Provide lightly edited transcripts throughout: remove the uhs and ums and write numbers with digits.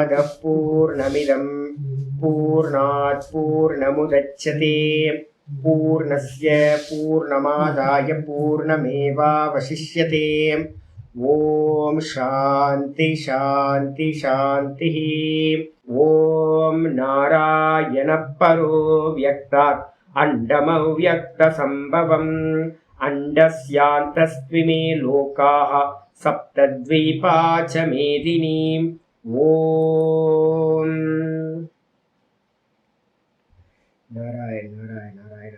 पूर्णमदः पूर्णमिदं पूर्णात् पूर्णमुदच्यते पूर्णस्य पूर्णमादाय पूर्णमेवावशिष्यते। ओम शांति शांति शांति। ओम नारायण परो व्यक्तात् अंडमव्यक्त संभवम् अंडस्यान्तस्त्विमे लोकाः सप्तद्वीपा च मेदिनीम्। ओम नारायण नारायण नारायण।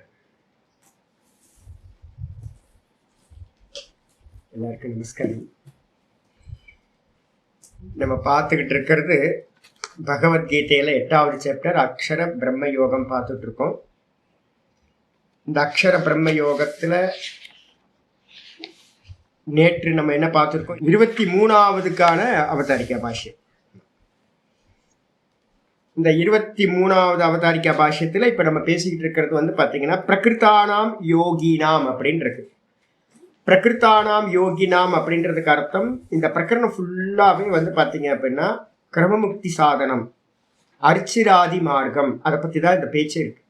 எல்லாருக்கும் நமஸ்காரம். நம்ம பார்த்துக்கிட்டு இருக்கிறது பகவத்கீதையில 8வது சாப்டர் அக்ஷர பிரம்ம யோகம் பார்த்துட்டு இருக்கோம். இந்த அக்ஷர பிரம்ம யோகத்துல நேற்று நம்ம என்ன பார்த்துருக்கோம்? 23வதுக்கான அவதாரிக்கா பாஷ்யம். இந்த 23வது அவதாரிக்கா பாஷ்யத்துல இப்ப நம்ம பேசிக்கிட்டு இருக்கிறது பாத்தீங்கன்னா பிரகிருதானாம் யோகினாம் அப்படின்னு இருக்கு. பிரகிருத்தானாம் யோகினாம் அப்படின்றதுக்கு அர்த்தம் இந்த பிரகரணம் ஃபுல்லாவே பார்த்தீங்க அப்படின்னா கிரமமுக்தி சாதனம், அர்ச்சிராதி மார்க்கம், அதை பற்றி தான் இந்த பேச்சு இருக்கு.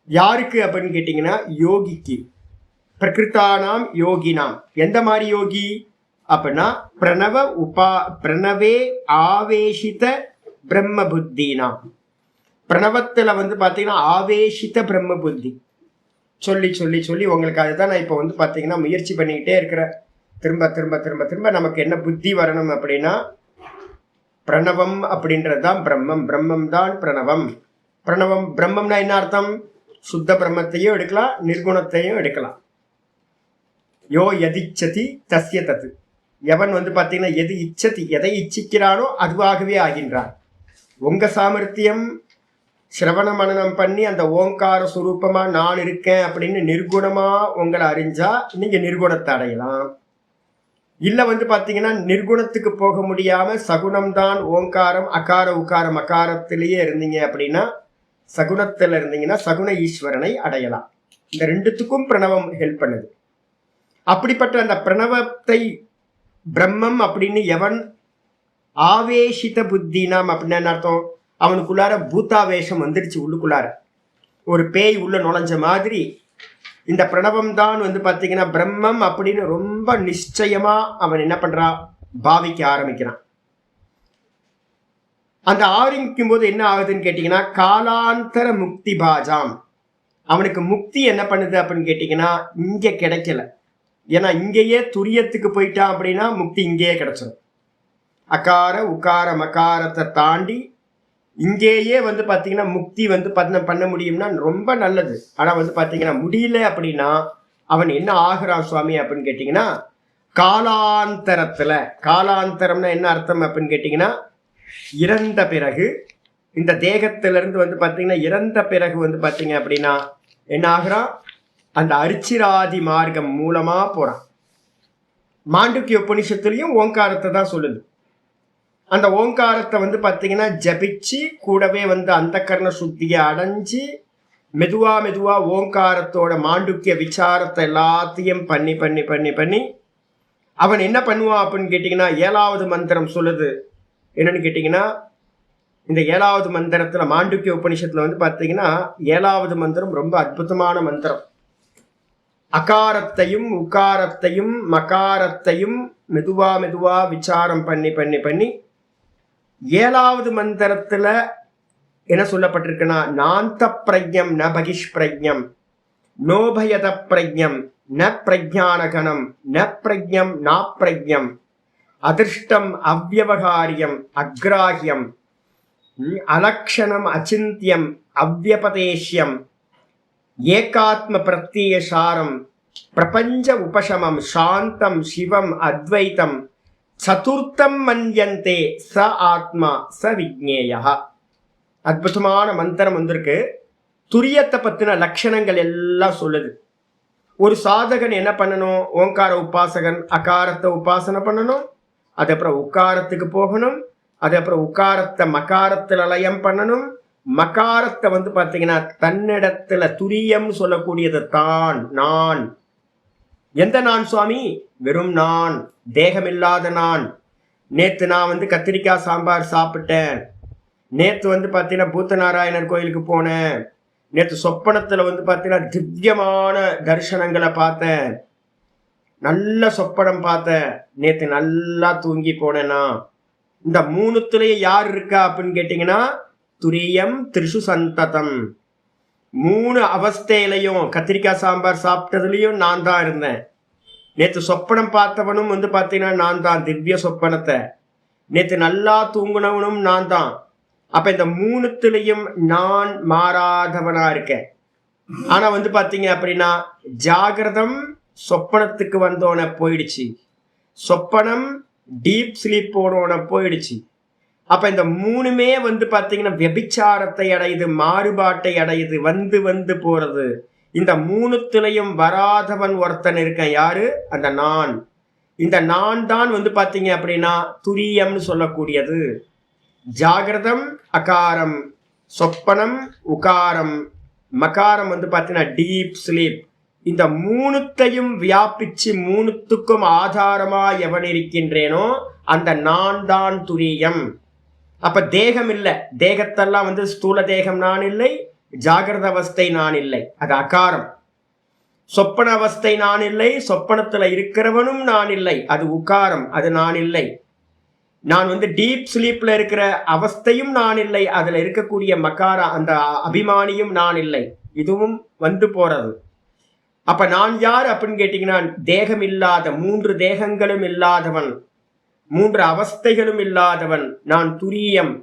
யாருக்கு அப்படின்னு கேட்டிங்கன்னா யோகிக்கு. பிரகிருத்தானாம் யோகினாம் எந்த மாதிரி யோகி அப்படின்னா பிரணவே ஆவேஷித பிரம்ம புத்தினாம். பிரணவத்தில் பார்த்தீங்கன்னா ஆவேஷித பிரம்ம புத்தி சொல்லி சொல்லி சொல்லி உங்களுக்கு அதுதான் நான் இப்போ பார்த்தீங்கன்னா முயற்சி பண்ணிக்கிட்டே இருக்கிறேன். திரும்ப திரும்ப திரும்ப திரும்ப நமக்கு என்ன புத்தி வரணும் அப்படின்னா பிரணவம் அப்படின்றது தான் பிரம்மம், பிரம்மம் தான் பிரணவம். பிரணவம் பிரம்மம்னா என்ன அர்த்தம்? சுத்த பிரம்மத்தையும் எடுக்கலாம், நிர்குணத்தையும் எடுக்கலாம். யோ எதிச்சதி தஸ்ய தத்து. எவன் பார்த்தீங்கன்னா எது இச்சதி, எதை இச்சிக்கிறானோ அதுவாகவே ஆகின்றான். உங்க சாமர்த்தியம் சிரவண மனனம் பண்ணி அந்த ஓங்கார சுரூபமா நான் இருக்கேன் அப்படின்னு நிர்குணமா உங்களை அறிஞ்சா நீங்க நிர்குணத்தை அடையலாம். இல்ல பாத்தீங்கன்னா நிர்குணத்துக்கு போக முடியாம சகுணம்தான் ஓங்காரம், அகார உகாரம் அகாரத்திலேயே இருந்தீங்க அப்படின்னா சகுணத்துல இருந்தீங்கன்னா சகுண ஈஸ்வரனை அடையலாம். இந்த ரெண்டுத்துக்கும் பிரணவம் ஹெல்ப் பண்ணுது. அப்படிப்பட்ட அந்த பிரணவத்தை பிரம்மம் அப்படின்னு எவன் ஆவேஷித புத்தினாம் அப்படின்னு அர்த்தம்? அவனுக்குள்ளார பூத்தாவேஷம் வந்துடுச்சு. உள்ளுக்குள்ளார ஒரு பேய் உள்ள நுழைஞ்ச மாதிரி இந்த பிரணவம் தான் பார்த்தீங்கன்னா பிரம்மம் அப்படின்னு ரொம்ப நிச்சயமா அவன் என்ன பண்றான்? பாவிக்க ஆரம்பிக்கிறான். அந்த ஆரம்பிக்கும் போது என்ன ஆகுதுன்னு கேட்டீங்கன்னா காலாந்தர முக்தி பாஜாம். அவனுக்கு முக்தி என்ன பண்ணுது அப்படின்னு கேட்டீங்கன்னா இங்க கிடைக்கல. ஏன்னா இங்கேயே துரியத்துக்கு போயிட்டான் அப்படின்னா முக்தி இங்கேயே கிடைச்சிடும். அகார உகார மகாரத்தை தாண்டி இங்கேயே பார்த்தீங்கன்னா முக்தி பண்ண முடியும்னா ரொம்ப நல்லது. ஆனால் பார்த்தீங்கன்னா முடியல அப்படின்னா அவன் என்ன ஆகிறான் சுவாமி அப்படின்னு கேட்டிங்கன்னா காலாந்தரத்தில். காலாந்தரம்னா என்ன அர்த்தம் அப்படின்னு கேட்டிங்கன்னா இறந்த பிறகு இந்த தேகத்திலிருந்து பார்த்தீங்கன்னா இறந்த பிறகு பார்த்தீங்க அப்படின்னா என்ன ஆகிறான்? அந்த அர்ச்சிராதி மார்க்கம் மூலமாக போகிறான். மாண்டூக்கிய உபனிஷத்துலேயும் ஓங்காரத்தை தான் சொல்லுது. அந்த ஓங்காரத்தை பார்த்தீங்கன்னா ஜபிச்சு கூடவே அந்த கர்ண சுத்தியை அடைஞ்சு மெதுவா மெதுவா ஓங்காரத்தோட மாண்டுக்கிய விசாரத்தை எல்லாத்தையும் பண்ணி பண்ணி பண்ணி பண்ணி அவன் என்ன பண்ணுவான் அப்படின்னு கேட்டிங்கன்னா 7வது மந்திரம் சொல்லுது. என்னன்னு கேட்டிங்கன்னா இந்த 7வது மந்திரத்தில் மாண்டுக்கிய உபனிஷத்தில் பார்த்தீங்கன்னா 7வது மந்திரம் ரொம்ப அற்புதமான மந்திரம். அகாரத்தையும் உகாரத்தையும் மகாரத்தையும் மெதுவா மெதுவா விசாரம் பண்ணி பண்ணி பண்ணி 7வது மந்திரத்துல என்ன சொல்லப்பட்டிருக்குன்னா நாந்த பிரஜம் ந பகிஷ் பிரஜம் நோபயத பிரஜம் ந பிரஜானகனம் ந பிரஜம் நா பிரஜம் அதிர்ஷ்டம் அவ்யவகாரியம் அக்ராஹ்யம் அலக்ஷணம் அச்சிந்தியம் அவ்யபதேஷ்யம் ஏகாத்ம பிரத்யேசாரம் பிரபஞ்ச உபசமம் சாந்தம் சிவம் அத்வைத்தம் சதுர்த்தம் மன்யந்தே ச ஆத்மா ச விஜ்ஞேயா. அற்புதமான மந்திரம் வந்திருக்கு. துரியத்தை பத்தின லட்சணங்கள் எல்லாம் சொல்லுது. ஒரு சாதகன் என்ன பண்ணணும்? ஓங்கார உபாசகன் அகாரத்தை உபாசனை பண்ணணும். அது அப்புறம் உக்காரத்துக்கு போகணும். அது அப்புறம் உக்காரத்தை மகாரத்தில் லயம் பண்ணணும். மகாரத்தை பார்த்தீங்கன்னா தன்னிடத்துல துரியம் சொல்லக்கூடியது தான் நான். எந்த நான் சுவாமி? வெறும் நான், தேகமில்லாத நான். நேற்று நான் வந்து கத்திரிக்காய் சாம்பார் சாப்பிட்டேன், நேற்று வந்து பார்த்தீங்கன்னா பூத்தநாராயணர் கோயிலுக்கு போனேன், நேற்று சொப்பனத்தில் வந்து பார்த்தீங்கன்னா திவ்யமான தரிசனங்களை பார்த்தேன், நல்ல சொப்பனம் பார்த்தேன், நேற்று நல்லா தூங்கி போனேன்னா. இந்த மூணுத்துலேயே யார் இருக்கா அப்படின்னு கேட்டிங்கன்னா துரியம் திரிஷு சந்ததம். மூணு அவஸ்தையிலையும் கத்திரிக்காய் சாம்பார் சாப்பிட்டதுலையும் நான் தான் இருந்தேன். நேற்று சொப்பனம் பார்த்தவனும் வந்து பார்த்தீங்கன்னா நான் தான், திவ்ய சொப்பனத்தை. நேற்று நல்லா தூங்குனவனும் நான் தான். அப்போ இந்த மூணுத்துலையும் நான் மாறாதவனா இருக்கேன். ஆனால் வந்து பார்த்தீங்க அப்படின்னா ஜாகிரதம் சொப்பனத்துக்கு வந்தோன போயிடுச்சு, சொப்பனம் டீப் ஸ்லீப் போனோன போயிடுச்சு. அப்ப இந்த மூணுமே வந்து பாத்தீங்கன்னா வியபிச்சாரத்தை அடையுது, மாறுபாட்டை அடையுது, வந்து வந்து போறது. இந்த மூணுத்துலையும் வராதவன் ஒருத்தன் இருக்கேன். யாரு? அந்த நான். இந்த நான் தான் வந்து பாத்தீங்க அப்படின்னா துரியம்னு சொல்லக்கூடியது. ஜாகிரதம் அகாரம், சொப்பனம் உகாரம், மகாரம் வந்து பாத்தீங்கன்னா டீப் ஸ்லீப். இந்த மூணுத்தையும் வியாபிச்சு மூணுத்துக்கும் ஆதாரமா எவன் இருக்கின்றேனோ அந்த நான் தான் துரியம். அப்ப தேகம் இல்லை, தேகத்தெல்லாம் வந்து ஸ்தூல தேகம் நான் இல்லை, ஜாகிரத அவஸ்தை நான் இல்லை, அது அகாரம். சொப்பன அவஸ்தை நான் இல்லை, சொப்பனத்துல இருக்கிறவனும் நான் இல்லை, அது உகாரம், அது நான் இல்லை. நான் வந்து டீப் ஸ்லீப்ல இருக்கிற அவஸ்தையும் நான் இல்லை, அதுல இருக்கக்கூடிய மகார அந்த அபிமானியும் நான் இல்லை, இதுவும் வந்து போறது. அப்ப நான் யார் அப்படின்னு கேட்டீங்கன்னா தேகம் இல்லாத, மூன்று தேகங்களும் இல்லாதவன், மூன்று அவஸ்தைகளும் இல்லாதவன் நான் துரியம்.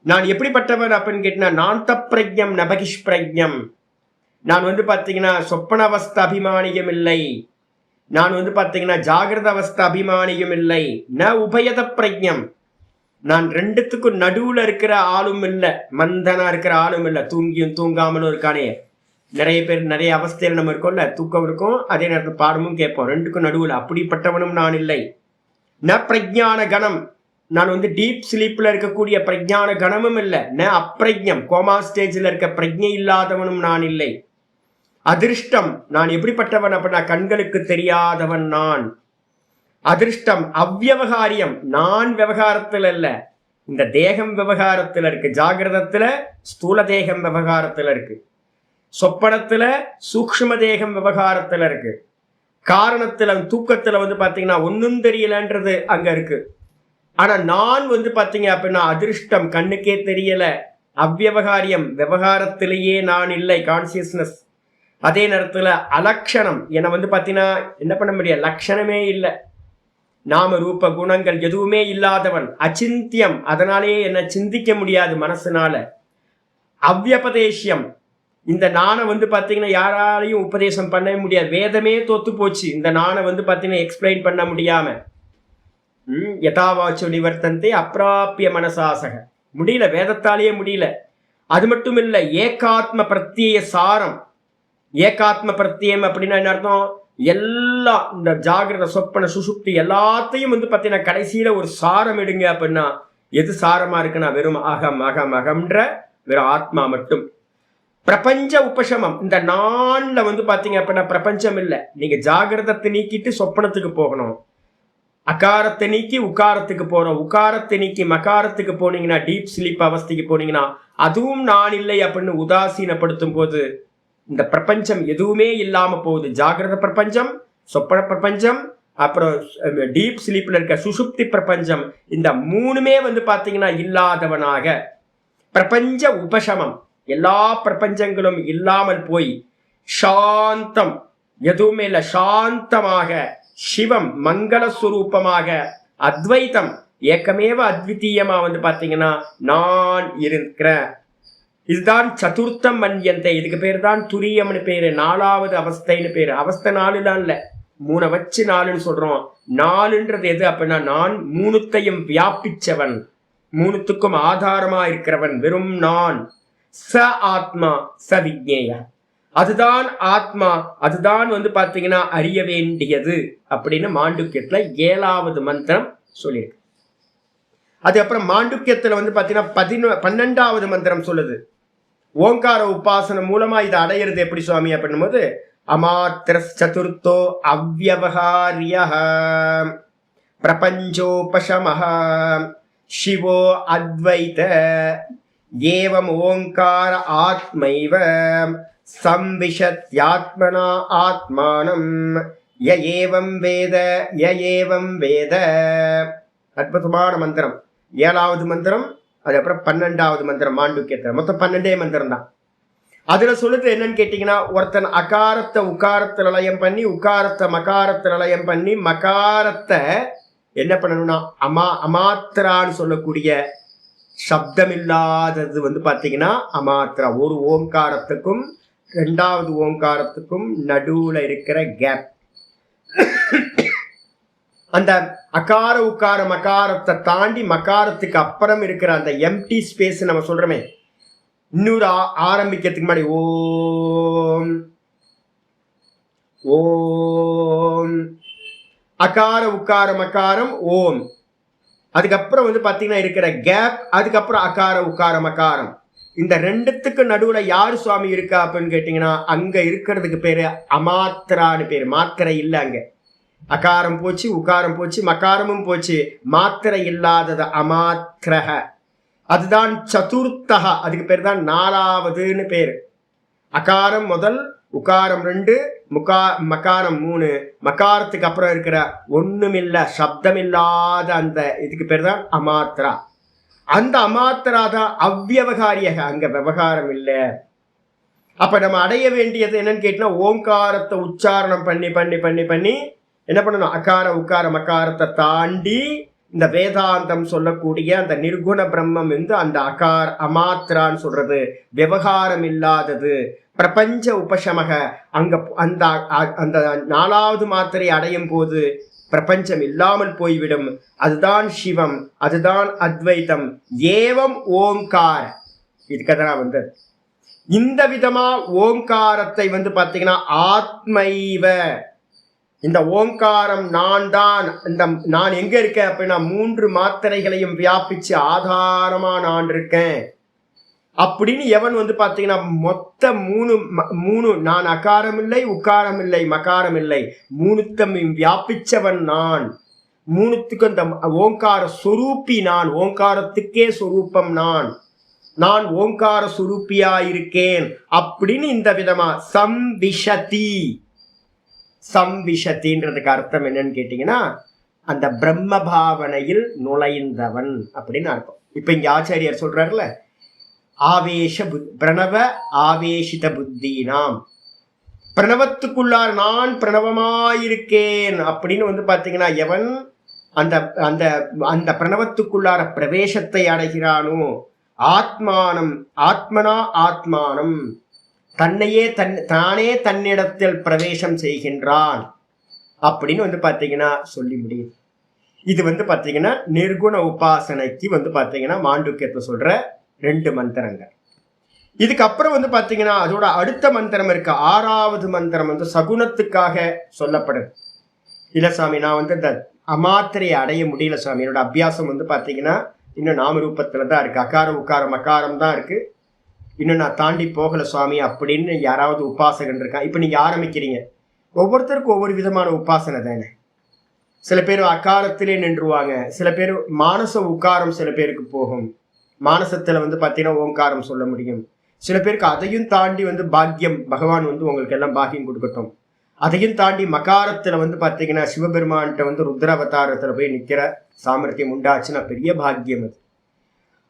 நான் எப்படிப்பட்டவன் அப்படின்னு கேட்டீங்கன்னா நாந்த பிரஜம் நபகிஷ் பிரஜம். நான் வந்து பார்த்தீங்கன்னா சொப்பன அவஸ்தை அபிமானியம் இல்லை, நான் வந்து பார்த்தீங்கன்னா ஜாகிரத அவஸ்தை அபிமானியும் இல்லை. ந உபயத பிரஜம், நான் ரெண்டுத்துக்கும் நடுவுல இருக்கிற ஆளும் இல்லை, மந்தனா இருக்கிற ஆளும் இல்லை, தூங்கியும் தூங்காமலும் இருக்கானே. நிறைய பேர் நிறைய அவஸ்தையில் நம்ம இருக்கோம்ல, தூக்கம் இருக்கும் அதே நேரத்தில் பாடமும் கேட்போம், ரெண்டுக்கும் நடுவில் அப்படிப்பட்டவனும் நான் இல்லை. ந பிரஜான கணம், நான் வந்து டீப் ஸ்லீப்ல இருக்கக்கூடிய பிரஜான கணமும் இல்லை. ந அப்பிரஜம், கோமா ஸ்டேஜில் இருக்க பிரஜை இல்லாதவனும் நான் இல்லை. அதிர்ஷ்டம், நான் எப்படிப்பட்டவன் அப்படின்னா கண்களுக்கு தெரியாதவன் நான். அதிர்ஷ்டம் அவ்வியவகாரியம், நான் விவகாரத்தில் அல்ல, இந்த தேகம் விவகாரத்தில் இருக்கு. ஜாகிரதத்துல ஸ்தூல தேகம் விவகாரத்தில் இருக்கு, சொப்பனத்துல சூக்ஷ்ம தேகம் விவகாரத்துல இருக்கு, காரணத்துல தூக்கத்துல வந்து பாத்தீங்கன்னா ஒன்னும் தெரியலன்றது அங்க இருக்கு. ஆனா நான் வந்து பாத்தீங்க அப்படின்னா அதிர்ஷ்டம், கண்ணுக்கே தெரியல, அவ்வியவகாரியம், விவகாரத்திலேயே நான் இல்லை, கான்சியஸ்னஸ். அதே நேரத்துல அலட்சணம், என்னை வந்து பாத்தீங்கன்னா என்ன பண்ண முடியாது, லட்சணமே இல்லை, நாம ரூப குணங்கள் எதுவுமே இல்லாதவன். அச்சிந்தியம், அதனாலேயே என்னை சிந்திக்க முடியாது மனசுனால. அவ்வியபதேசியம், இந்த நானை வந்து பார்த்தீங்கன்னா யாராலையும் உபதேசம் பண்ணவே முடியாது, வேதமே தோத்து போச்சு இந்த நானை வந்து பார்த்தீங்கன்னா எக்ஸ்பிளைன் பண்ண முடியாம. யதாவாச்சு நிவர்த்தந்தே அப்பிராப்பிய மனசாசக, முடியல, வேதத்தாலேயே முடியல. அது மட்டும் இல்லை, ஏகாத்ம பிரத்யேய சாரம். ஏகாத்ம பிரத்யம் அப்படின்னா என்ன அர்த்தம்? எல்லாம் இந்த ஜாகிரத சொப்பன சுசுப்தி எல்லாத்தையும் வந்து பார்த்தீங்கன்னா கடைசியில ஒரு சாரம் எடுங்க அப்படின்னா எது சாரமா இருக்குன்னா வெறும் அகம் அகம் அகம்ன்ற வெறும் ஆத்மா மட்டும். பிரபஞ்ச உபசமம், இந்த நான்ல வந்து பாத்தீங்க அப்படின்னா பிரபஞ்சம் இல்லை. நீங்க ஜாகிரதத்தை நீக்கிட்டு சொப்பனத்துக்கு போகணும், அகாரத்தை நீக்கி உக்காரத்துக்கு போறோம், உக்காரத்தை நீக்கி மகாரத்துக்கு போனீங்கன்னா டீப் ஸ்லீப் அவஸ்தைக்கு போனீங்கன்னா அதுவும் நான் இல்லை அப்படின்னு உதாசீனப்படுத்தும் போது இந்த பிரபஞ்சம் எதுவுமே இல்லாம போகுது. ஜாகிரத பிரபஞ்சம், சொப்பன பிரபஞ்சம், அப்புறம் டீப் ஸ்லீப்ல இருக்க சுசுப்தி பிரபஞ்சம், இந்த மூணுமே வந்து பாத்தீங்கன்னா இல்லாதவனாக பிரபஞ்ச உபசமம், எல்லா பிரபஞ்சங்களும் இல்லாமல் போய் சாந்தம், எதுவுமே இல்லை, சாந்தமாக சிவம் மங்களஸ்வரூபமாக அத்வைத்தம் ஏக்கமேவ அத்விதீயமா வந்து பாத்தீங்கன்னா நான் இருக்கிறேன். இதுதான் சதுர்த்தம் மன்யந்தை, இதுக்கு பேர் தான் துரியம்னு பேரு, நாலாவது அவஸ்தைன்னு பேரு. அவஸ்தை 4 தான் இல்ல, 3 வச்சு 4ன்னு சொல்றோம். 4ன்றது எது அப்படின்னா நான் மூணுத்தையும் வியாபிச்சவன், மூணுத்துக்கும் ஆதாரமா இருக்கிறவன், வெறும் நான். ச ஆத்மா ச விஜ்ஞேய, அதுதான் ஆத்மா, அதுதான் வந்து பாத்தீங்கன்னா அறிய வேண்டியது அப்படின்னு மாண்டுக்கியத்துல 7வது மந்திரம் சொல்லியிருக்கு. அதுக்கப்புறம் மாண்டுக்கியத்துல வந்து பாத்தீங்கன்னா 12வது மந்திரம் சொல்லுது. ஓங்கார உபாசனம் மூலமா இதை அடையிறது எப்படி சுவாமி அப்படின்னும் போது அமாத்திர சதுர்த்தோ அவ்யவகாரிய பிரபஞ்சோபசமஹ சிவோ அத்வைத ஏவம் ஓங்கார ஆத்மைவ சம்விஷத்யாத்மனா ஆத்மானம் ய ஏவம் வேத ய ஏவம் வேத. அற்புதமான மந்திரம். 7வது மந்திரம், அதுக்கப்புறம் 12வது மந்திரம் மாண்டூக்கியத்தில். மொத்தம் 12 மந்திரம் தான். அதுல சொல்லுது என்னன்னு கேட்டீங்கன்னா, ஒருத்தன் அகாரத்தை உக்காரத்தை நிலையம் பண்ணி, உக்காரத்தை மகாரத்தை நிலையம் பண்ணி, மகாரத்தை என்ன பண்ணணும்னா அமாத்திரான்னு சொல்லக்கூடிய சப்தம் இல்லாதது வந்து பாத்தீங்கன்னா அமாத்திரா. ஒரு ஓங்காரத்துக்கும் 2வது ஓங்காரத்துக்கும் நடுவுல இருக்கிற கேப். அந்த அகார உக்கார மகாரத்தை தாண்டி மகாரத்துக்கு அப்புறம் இருக்கிற அந்த எம்டி ஸ்பேஸ் நம்ம சொல்றோமே, இன்னொரு ஆரம்பிக்கிறதுக்கு முன்னாடி ஓம் ஓம் அகார உக்கார மகாரம் ஓம், அதுக்கப்புறம் வந்து பாத்தீங்கன்னா இருக்கிற கேப், அதுக்கப்புறம் அகார உக்கார மகாரம். இந்த ரெண்டுத்துக்கு நடுவுல யாரு சுவாமி இருக்கா அப்படின்னு கேட்டீங்கன்னா, அங்க இருக்கிறதுக்கு பேரு அமாத்திரான்னு பேரு. மாத்திரை இல்லை அங்க. அகாரம் போச்சு, உகாரம் போச்சு, மகாரமும் போச்சு, மாத்திரை இல்லாதது அமாத்திரக. அதுதான் சதுர்த்தக. அதுக்கு பேர் தான் 4வதுன்னு பேரு. அகாரம் முதல், உகாரம் 2, மகாரம் 3, மகாரத்துக்கு அப்புறம் இருக்கிற ஒண்ணுமில்ல சப்தமில்லாத அந்த இதுக்கு பேர் தான் அமாத்திரா. அந்த அமாத்திரா தான் அவ்வியவகாரியக, அங்க விவகாரம் இல்லை. அப்ப நம்ம அடைய வேண்டியது என்னன்னு கேட்டீங்கன்னா, ஓங்காரத்தை உச்சாரணம் பண்ணி பண்ணி பண்ணி பண்ணி என்ன பண்ணணும், அகார உக்கார மகாரத்தை தாண்டி இந்த வேதாந்தம் சொல்லக்கூடிய அந்த நிர்குண பிரம்மம் வந்து அந்த அமாத்திரான்னு சொல்றது விவகாரம் இல்லாதது, பிரபஞ்ச உபசமக. அங்க அந்த அந்த 4வது மாத்திரை அடையும் போது பிரபஞ்சம் இல்லாமல் போய்விடும். அதுதான் சிவம், அதுதான் அத்வைத்தம். ஏவம் ஓங்கார. இதுக்கதான் வந்து இந்த விதமா ஓங்காரத்தை வந்து பாத்தீங்கன்னா ஆத்மைவ, இந்த ஓங்காரம் நான் தான். இந்த நான் எங்க இருக்கேன் அப்படின்னா 3 மாத்திரைகளையும் வியாபிச்சு ஆதாரமா நான் இருக்கேன் அப்படின்னு எவன் வந்து பாத்தீங்கன்னா மொத்த மூணு நான் அகாரம் இல்லை, உக்காரம் இல்லை, மகாரம் இல்லை, 3த்தம் வியாபிச்சவன் நான். 3த்துக்கு அந்த ஓங்கார சொரூப்பி நான். ஓங்காரத்துக்கே சொரூப்பம் நான். நான் ஓங்கார சுரூப்பியா இருக்கேன் அப்படின்னு இந்த விதமா சம்விஷதி. சம்விஷத்தின்றதுக்கு அர்த்தம் என்னன்னு கேட்டீங்கன்னா, அந்த பிரம்ம பாவனையில் நுழைந்தவன் அப்படின்னு அர்த்தம். இப்ப இங்க ஆச்சாரியார் சொல்றாருல, பிரணவ ஆவேசித புத்தி நாம், பிரணவத்துக்குள்ளார் நான் பிரணவமாயிருக்கேன் அப்படின்னு வந்து பாத்தீங்கன்னா எவன் அந்த அந்த அந்த பிரணவத்துக்குள்ளார பிரவேசத்தை அடைகிறானோ, ஆத்மானம் ஆத்மனா ஆத்மானம், தன்னையே தானே தன்னிடத்தில் பிரவேசம் செய்கின்றான் அப்படின்னு வந்து பாத்தீங்கன்னா சொல்லி முடியுது. இது வந்து பாத்தீங்கன்னா நிர்குண உபாசனைக்கு வந்து பாத்தீங்கன்னா மாண்டூக்கியத்தை சொல்ற 2 மந்திரங்கள். இதுக்கப்புறம் வந்து பாத்தீங்கன்னா அதோட அடுத்த மந்திரம் இருக்கு. 6வது மந்திரம் வந்து சகுனத்துக்காக சொல்லப்படுது. இல்ல சாமி, நான் வந்து இந்த அமாத்திரையை அடைய முடியல சாமி, என்னோட அபியாசம் வந்து பாத்தீங்கன்னா இன்னும் நாம ரூபத்துல தான் இருக்கு, அகாரம் உக்காரம் மகாரம் தான் இருக்கு, இன்னும் நான் தாண்டி போகல சுவாமி அப்படின்னு யாராவது உபாசகன் இருக்கா? இப்ப நீங்க ஆரம்பிக்கிறீங்க. ஒவ்வொருத்தருக்கும் ஒவ்வொரு விதமான உபாசனை தானே. சில பேர் அகாரத்திலே நின்றுவாங்க, சில பேர் மானச உக்காரம் சில பேருக்கு போகும். மானசத்துல வந்து பாத்தீங்கன்னா ஓங்காரம் சொல்ல முடியும். சில பேருக்கு அதையும் தாண்டி வந்து பாக்கியம், பகவான் வந்து உங்களுக்கு எல்லாம் பாக்கியம் கொடுக்கட்டும். அதையும் தாண்டி மகாரத்துல வந்து பாத்தீங்கன்னா சிவபெருமான்கிட்ட வந்து ருத்ர அவதாரத்துல போய் நிக்கிற சாமர்த்தியம் உண்டாச்சுன்னா பெரிய பாக்கியம் அது.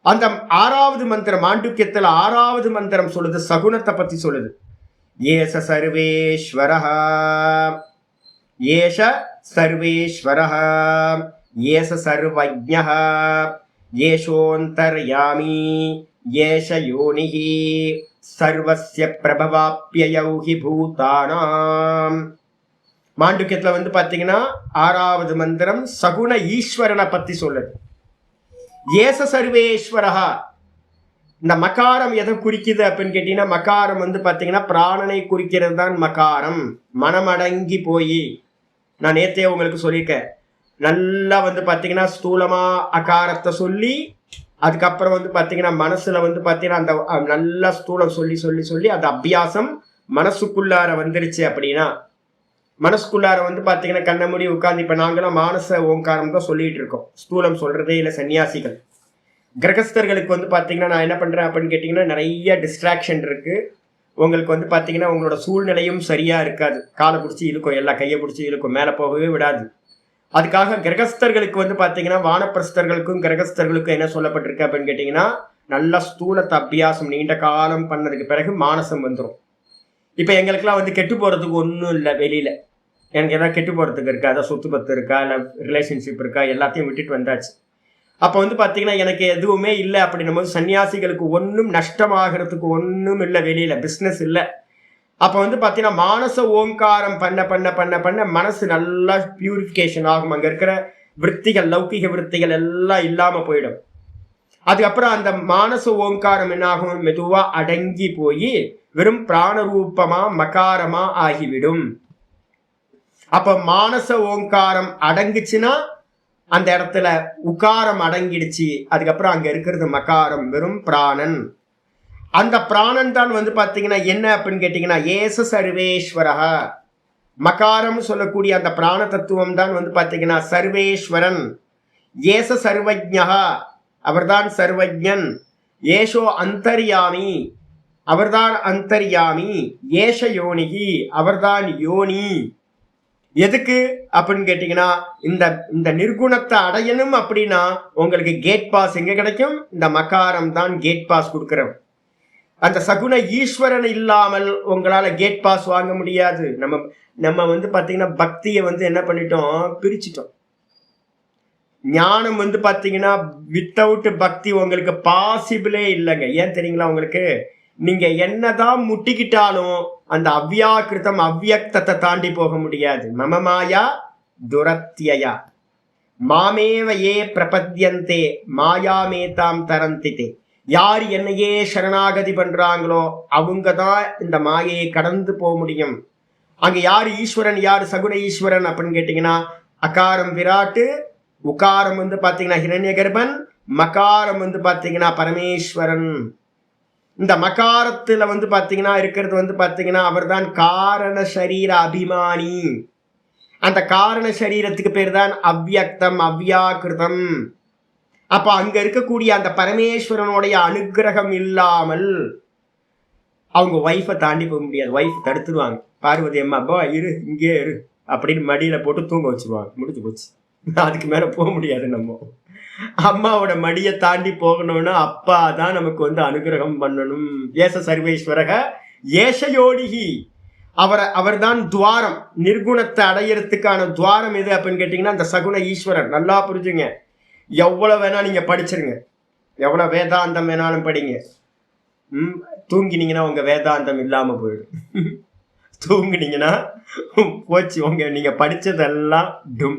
அந்த 6வது மந்திரம் மாண்டூக்கியத்துல 6வது மந்திரம் சொல்லுது, சகுனத்தை பத்தி சொல்லுது. ஏஷ சர்வேஸ்வரஹ, ஏஷ சர்வேஸ்வரஹ, ஏஷ சர்வஜ்ஞஹ, ஏஷோந்தர்யாமி, ஏஷ யோனிஹி, சர்வஸ்ய பிரபவாப்யயௌ ஹி பூதானாம். மாண்டூக்கியத்துல வந்து பாத்தீங்கன்னா 6வது மந்திரம் சகுன ஈஸ்வரனை பத்தி சொல்லுது. ஏச சர்வேஸ்வரஹா. இந்த மகாரம் எதை குறிக்குது அப்படின்னு கேட்டீங்கன்னா, மகாரம் வந்து பாத்தீங்கன்னா பிராணனை குறிக்கிறது தான் மகாரம். மனமடங்கி போய், நான் நேத்தே உங்களுக்கு சொல்லியிருக்கேன், நல்லா வந்து பாத்தீங்கன்னா ஸ்தூலமா அகாரத்தை சொல்லி, அதுக்கப்புறம் வந்து பாத்தீங்கன்னா மனசுல வந்து பாத்தீங்கன்னா அந்த நல்ல ஸ்தூலம் சொல்லி சொல்லி சொல்லி அந்த அபியாசம் மனசுக்குள்ளார வந்துருச்சு அப்படின்னா, மனசுக்குள்ளார வந்து பார்த்தீங்கன்னா கண்ண மூடி உட்கார்ந்து இப்போ நாங்களாம் மானச ஓங்காரம் தான் சொல்லிட்டு இருக்கோம். ஸ்தூலம் சொல்றதே இல்லை சன்னியாசிகள். கிரகஸ்தர்களுக்கு வந்து பார்த்தீங்கன்னா நான் என்ன பண்ணுறேன் அப்படின்னு கேட்டிங்கன்னா நிறைய டிஸ்ட்ராக்ஷன் இருக்குது. உங்களுக்கு வந்து பார்த்தீங்கன்னா உங்களோட சூழ்நிலையும் சரியாக இருக்காது. காலை பிடிச்சி இழுக்கும், எல்லா கையை பிடிச்சி இழுக்கும், மேலே போகவே விடாது. அதுக்காக கிரகஸ்தர்களுக்கு வந்து பார்த்தீங்கன்னா வானப்பிரஸ்தர்களுக்கும் கிரகஸ்தர்களுக்கும் என்ன சொல்லப்பட்டிருக்கு அப்படின்னு கேட்டிங்கன்னா நல்ல ஸ்தூலத்தை அபியாசம் நீண்ட காலம் பண்ணதுக்கு பிறகு மானசம் வந்துடும். இப்போ எங்களுக்கெல்லாம் வந்து கெட்டு போகிறதுக்கு ஒன்றும் இல்லை. வெளியில் எனக்கு எதாவது கெட்டு போகிறதுக்கு இருக்கா, அதாவது சொத்து பத்து இருக்கா, இல்லை ரிலேஷன்ஷிப் இருக்கா, எல்லாத்தையும் விட்டுட்டு வந்தாச்சு. அப்போ வந்து பார்த்தீங்கன்னா எனக்கு எதுவுமே இல்லை அப்படின்னும் போது சன்னியாசிகளுக்கு ஒன்றும் நஷ்டமாகிறதுக்கு ஒன்றும் இல்லை, வெளியில் பிஸ்னஸ் இல்லை. அப்போ வந்து பார்த்தீங்கன்னா மானச ஓங்காரம் பண்ண பண்ண பண்ண பண்ண மனசு நல்லா பியூரிஃபிகேஷன் ஆகும். அங்கே இருக்கிற விற்த்திகள், லௌகிக விற்த்திகள் எல்லாம் இல்லாமல் போயிடும். அதுக்கப்புறம் அந்த மானச ஓங்காரம் என்ன ஆகும், மெதுவாக அடங்கி போய் வெறும் பிராணரூபமா மகாரமா ஆகிவிடும். அப்போ மானச ஓங்காரம் அடங்குச்சுன்னா அந்த இடத்துல உகாரம் அடங்கிடுச்சு. அதுக்கப்புறம் அங்கே இருக்கிறது மகாரம், வெறும் பிராணன். அந்த பிராணன் தான் வந்து பார்த்தீங்கன்னா என்ன அப்படின்னு கேட்டிங்கன்னா ஏச சர்வேஸ்வரக. மகாரம் சொல்லக்கூடிய அந்த பிராண தத்துவம் தான் வந்து பார்த்தீங்கன்னா சர்வேஸ்வரன். ஏச சர்வஜ்ஞா, அவர்தான் சர்வஜன். ஏஷோ அந்தர்யாமி, அவர்தான் அந்தர்யாமி. ஏஷ யோனிகி, அவர்தான் யோனி. எதுக்கு அப்படின்னு கேட்டீங்கன்னா இந்த நிர்குணத்தை அடையணும் அப்படின்னா உங்களுக்கு கேட் பாஸ் எங்க கிடைக்கும், இந்த மகாரம் தான் கேட் பாஸ் கொடுக்கிறோம். அந்த சகுன ஈஸ்வரன் இல்லாமல் உங்களால கேட் பாஸ் வாங்க முடியாது. நம்ம வந்து பாத்தீங்கன்னா பக்தியை வந்து என்ன பண்ணிட்டோம், பிரிச்சுட்டோம். ஞானம் வந்து பாத்தீங்கன்னா வித்தவுட் பக்தி உங்களுக்கு பாசிபிளே இல்லைங்க. ஏன் தெரியுங்களா உங்களுக்கு, நீங்க என்னதான் முட்டிக்கிட்டாலும் அந்த அவ்யாக்கிருத்தம் அவ்யக்தத்தை தாண்டி போக முடியாது. மம மாயா துரத்தியா மாமேவ ஏ பிரபத்யந்தே மாயாமேதாம் தரந்திதே. யார் என்னையே சரணாகதி பண்றாங்களோ அவங்க தான் இந்த மாயையை கடந்து போக முடியும். அங்க யார் ஈஸ்வரன், யார் சகுன ஈஸ்வரன் அப்படின்னு கேட்டீங்கன்னா அகாரம் விராட்டு, உகாரம் வந்து பாத்தீங்கன்னா ஹிரண்ய கர்ப்பன், மகாரம் வந்து பாத்தீங்கன்னா பரமேஸ்வரன். இந்த மகாரத்துல வந்து பாத்தீங்கன்னா இருக்கிறது வந்து பாத்தீங்கன்னா அவர் தான் காரண சரீர அபிமானி. அந்த காரண சரீரத்துக்கு பேர் தான் அவ்யக்தம் அவ்யாக்கிருதம். அப்ப அங்க இருக்கக்கூடிய அந்த பரமேஸ்வரனுடைய அனுகிரகம் இல்லாமல் அவங்க ஒய்ஃபை தாண்டி போக முடியாது. ஒய்ஃப் தடுத்துருவாங்க. பார்வதி அம்மா அப்பா இரு, இங்கே இரு அப்படின்னு மடியில போட்டு தூங்க வச்சிருவாங்க. முடிஞ்சு போச்சு, அதுக்கு மேல போக முடியாது. நம்ம அம்மாவோட மடியை தாண்டி போகணும்னா அப்பா தான் நமக்கு வந்து அனுகிரகம் பண்ணணும். ஏச சர்வேஸ்வரக ஏஷயோடிகி, அவர் தான் துவாரம். நிர்குணத்தை அடையறதுக்கான துவாரம் எது அப்படின்னு கேட்டீங்கன்னா அந்த சகுன ஈஸ்வரன். நல்லா புரிஞ்சுங்க. எவ்வளவு வேணா நீங்க படிச்சிருங்க, எவ்வளவு வேதாந்தம் வேணாலும் படிங்க. தூங்கினீங்கன்னா உங்க வேதாந்தம் இல்லாம போயிடும். தூங்குனீங்கன்னா போச்சு, நீங்க படிச்சதெல்லாம் டும்.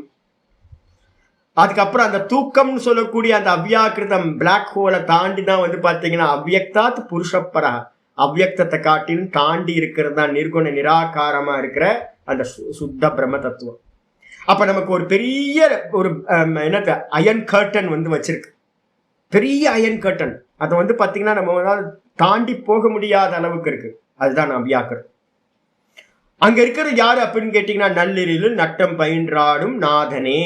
அதுக்கப்புறம் அந்த தூக்கம்னு சொல்லக்கூடிய அந்த அவ்யாக்கிருதம் பிளாக் ஹோலை தாண்டி தான் வந்து பாத்தீங்கன்னா அவ்யக்தாத் புருஷப்பரா, அவ்யக்தத்தை காட்டிலும் தாண்டி இருக்கிறது தான் நிர்குண நிராகாரமா இருக்கிற அந்த சுத்த பிரம்ம தத்துவம். அப்ப நமக்கு ஒரு பெரிய ஒரு என்னது அயன் கர்டன் வந்து வச்சிருக்கு, பெரிய அயன் கர்டன். அதை வந்து பாத்தீங்கன்னா நம்ம தாண்டி போக முடியாத அளவுக்கு இருக்கு. அதுதான் அவ்யாக்கிரம். அங்க இருக்கிறது யாரு அப்படின்னு கேட்டீங்கன்னா நள்ளிரில் நட்டம் பயின்றாடும் நாதனே.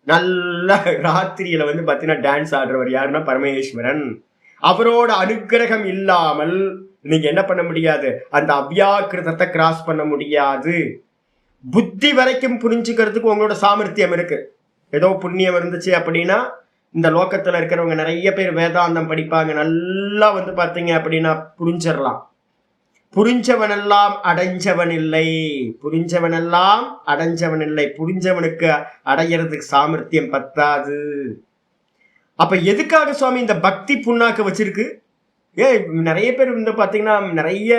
நல்ல ராத்திரியில வந்து பாத்தீங்கன்னா டான்ஸ் ஆடுறவர் யாருன்னா பரமேஸ்வரன். அவரோட அனுகிரகம் இல்லாமல் நீங்க என்ன பண்ண முடியாது, அந்த அவ்யாக்கிருதத்தை கிராஸ் பண்ண முடியாது. புத்தி வரைக்கும் புரிஞ்சுக்கிறதுக்கு உங்களோட சாமர்த்தியம் இருக்கு. ஏதோ புண்ணியம் இருந்துச்சு அப்படின்னா இந்த லோக்கத்துல இருக்கிறவங்க நிறைய பேர் வேதாந்தம் படிப்பாங்க, நல்லா வந்து பாத்தீங்க அப்படின்னா புரிஞ்சிடலாம். புரிஞ்சவனெல்லாம் அடைஞ்சவன் இல்லை, புரிஞ்சவனெல்லாம் அடைஞ்சவன் இல்லை. புரிஞ்சவனுக்கு அடையிறதுக்கு சாமர்த்தியம் பத்தாது. அப்ப எதுக்காக சுவாமி இந்த பக்தி புண்ணாக்க வச்சிருக்கு? நிறைய பேர் வந்து பாத்தீங்கன்னா நிறைய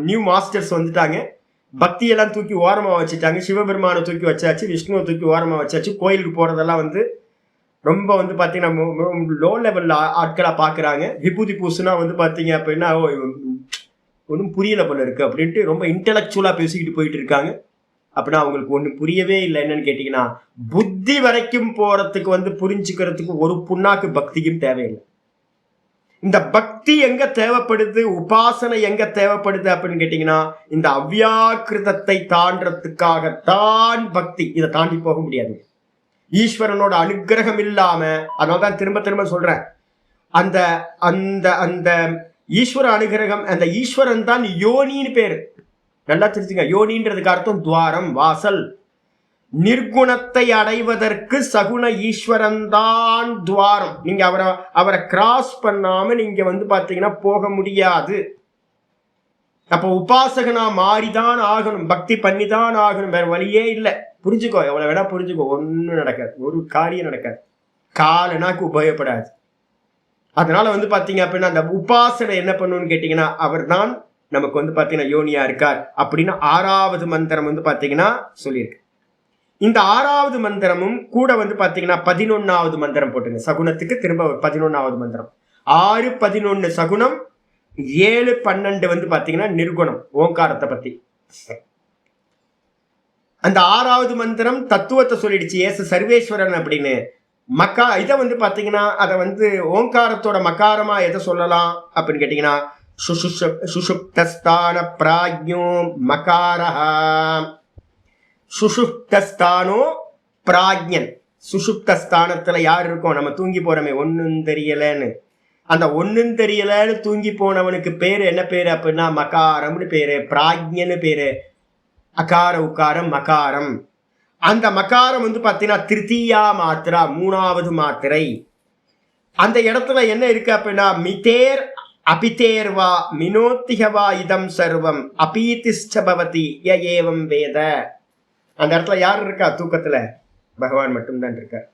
நியூ மாஸ்டர்ஸ் வந்துட்டாங்க. பக்தியெல்லாம் தூக்கி ஓரமா வச்சுட்டாங்க. சிவபெருமானை தூக்கி வச்சாச்சு, விஷ்ணுவை தூக்கி ஓரமா வச்சாச்சு. கோயிலுக்கு போறதெல்லாம் வந்து ரொம்ப வந்து பாத்தீங்கன்னா லோ லெவல்ல ஆட்களா பாக்குறாங்க. விபூதி பூசுனா வந்து பாத்தீங்க அப்படின்னா ஒன்றும் புரியல போல இருக்கு அப்படின்ட்டு ரொம்ப இன்டெலக்சுவலா பேசிக்கிட்டு போயிட்டு இருக்காங்க. அப்படின்னா அவங்களுக்கு ஒன்றும் புரியவே இல்லை. என்னன்னு கேட்டீங்கன்னா புத்தி வரைக்கும் போறதுக்கு வந்து புரிஞ்சுக்கிறதுக்கு ஒரு புண்ணாக்கு பக்தியும் தேவையில்லை. இந்த பக்தி எங்க தேவைப்படுது, உபாசனை எங்க தேவைப்படுது அப்படின்னு கேட்டீங்கன்னா இந்த அவ்யாக்கிருதத்தை தாண்டறதுக்காகத்தான் பக்தி. இதை தாண்டி போக முடியாது. ஈஸ்வரனோட அனுகிரகம் இல்லாம, அதனால்தான் திரும்ப திரும்ப சொல்றேன், அந்த அந்த அந்த ஈஸ்வர அனுகிரகம், அந்த ஈஸ்வரன் தான் யோனின்னு பேரு. நல்லா தெரிஞ்சுங்க, யோனின்றதுக்கு அர்த்தம் துவாரம், வாசல். நிர்குணத்தை அடைவதற்கு சகுண ஈஸ்வரன் தான் துவாரம். நீங்க அவரை கிராஸ் பண்ணாம நீங்க பாத்தீங்கன்னா போக முடியாது. அப்ப உபாசகனா மாறிதான் ஆகணும், பக்தி பண்ணிதான் ஆகணும், வேற வழியே இல்லை. புரிஞ்சுக்கோ, எவ்வளவு வேணா புரிஞ்சுக்கோ, ஒன்னும் நடக்காது, ஒரு காரியம் நடக்காது, காலனாக்கு உபயோகப்படாது. அதனால பாத்தீங்க அப்படின்னா அந்த உபாசனை என்ன பண்ணுன்னு கேட்டீங்கன்னா அவர் தான் நமக்கு பாத்தீங்கன்னா யோனியா இருக்கார் அப்படின்னு 6வது மந்திரம் பாத்தீங்கன்னா சொல்லியிருக்கு. இந்த 6வது மந்திரமும் கூட பாத்தீங்கன்னா 11வது மந்திரம் போட்டுங்க. சகுனத்துக்கு திரும்ப 11வது மந்திரம். 6, 11 சகுனம், 7, 12 பாத்தீங்கன்னா நிர்குணம், ஓங்காரத்தை பத்தி. அந்த 6வது மந்திரம் தத்துவத்தை சொல்லிடுச்சு, ஏச சர்வேஸ்வரன் அப்படின்னு. இதை பாத்தீங்கன்னா அதை ஓங்காரத்தோட மகாரமா எதை சொல்லலாம் அப்படின்னு கேட்டீங்கன்னா சுஷுப்தஸ்தான பிராஜ்ஞோ மகாரஹா. சுஷுப்தஸ்தானோ பிராஜ்ஞன். சுஷுப்தஸ்தானத்துல யார் இருக்கும், நம்ம தூங்கி போறோமே ஒன்னும் தெரியலன்னு, அந்த ஒன்னும் தெரியலன்னு தூங்கி போனவனுக்கு பேரு என்ன பேரு அப்படின்னா மகாரம்னு பேரு, பிராஜ்ஞன்னு பேரு. அகார உக்காரம் மகாரம். அந்த மகாரம் பாத்தீங்கன்னா திருத்தீயா மாத்திரா, 3வது மாத்திரை. அந்த இடத்துல என்ன இருக்கு அப்படின்னா மிதேர் அபிதேர்வா மினோத்திகவா இதம் சர்வம் அபீதிஷ்ட பவதி ய ஏவம் வேத. அந்த இடத்துல யார் இருக்கா, தூக்கத்துல பகவான் மட்டும்தான் இருக்கார்.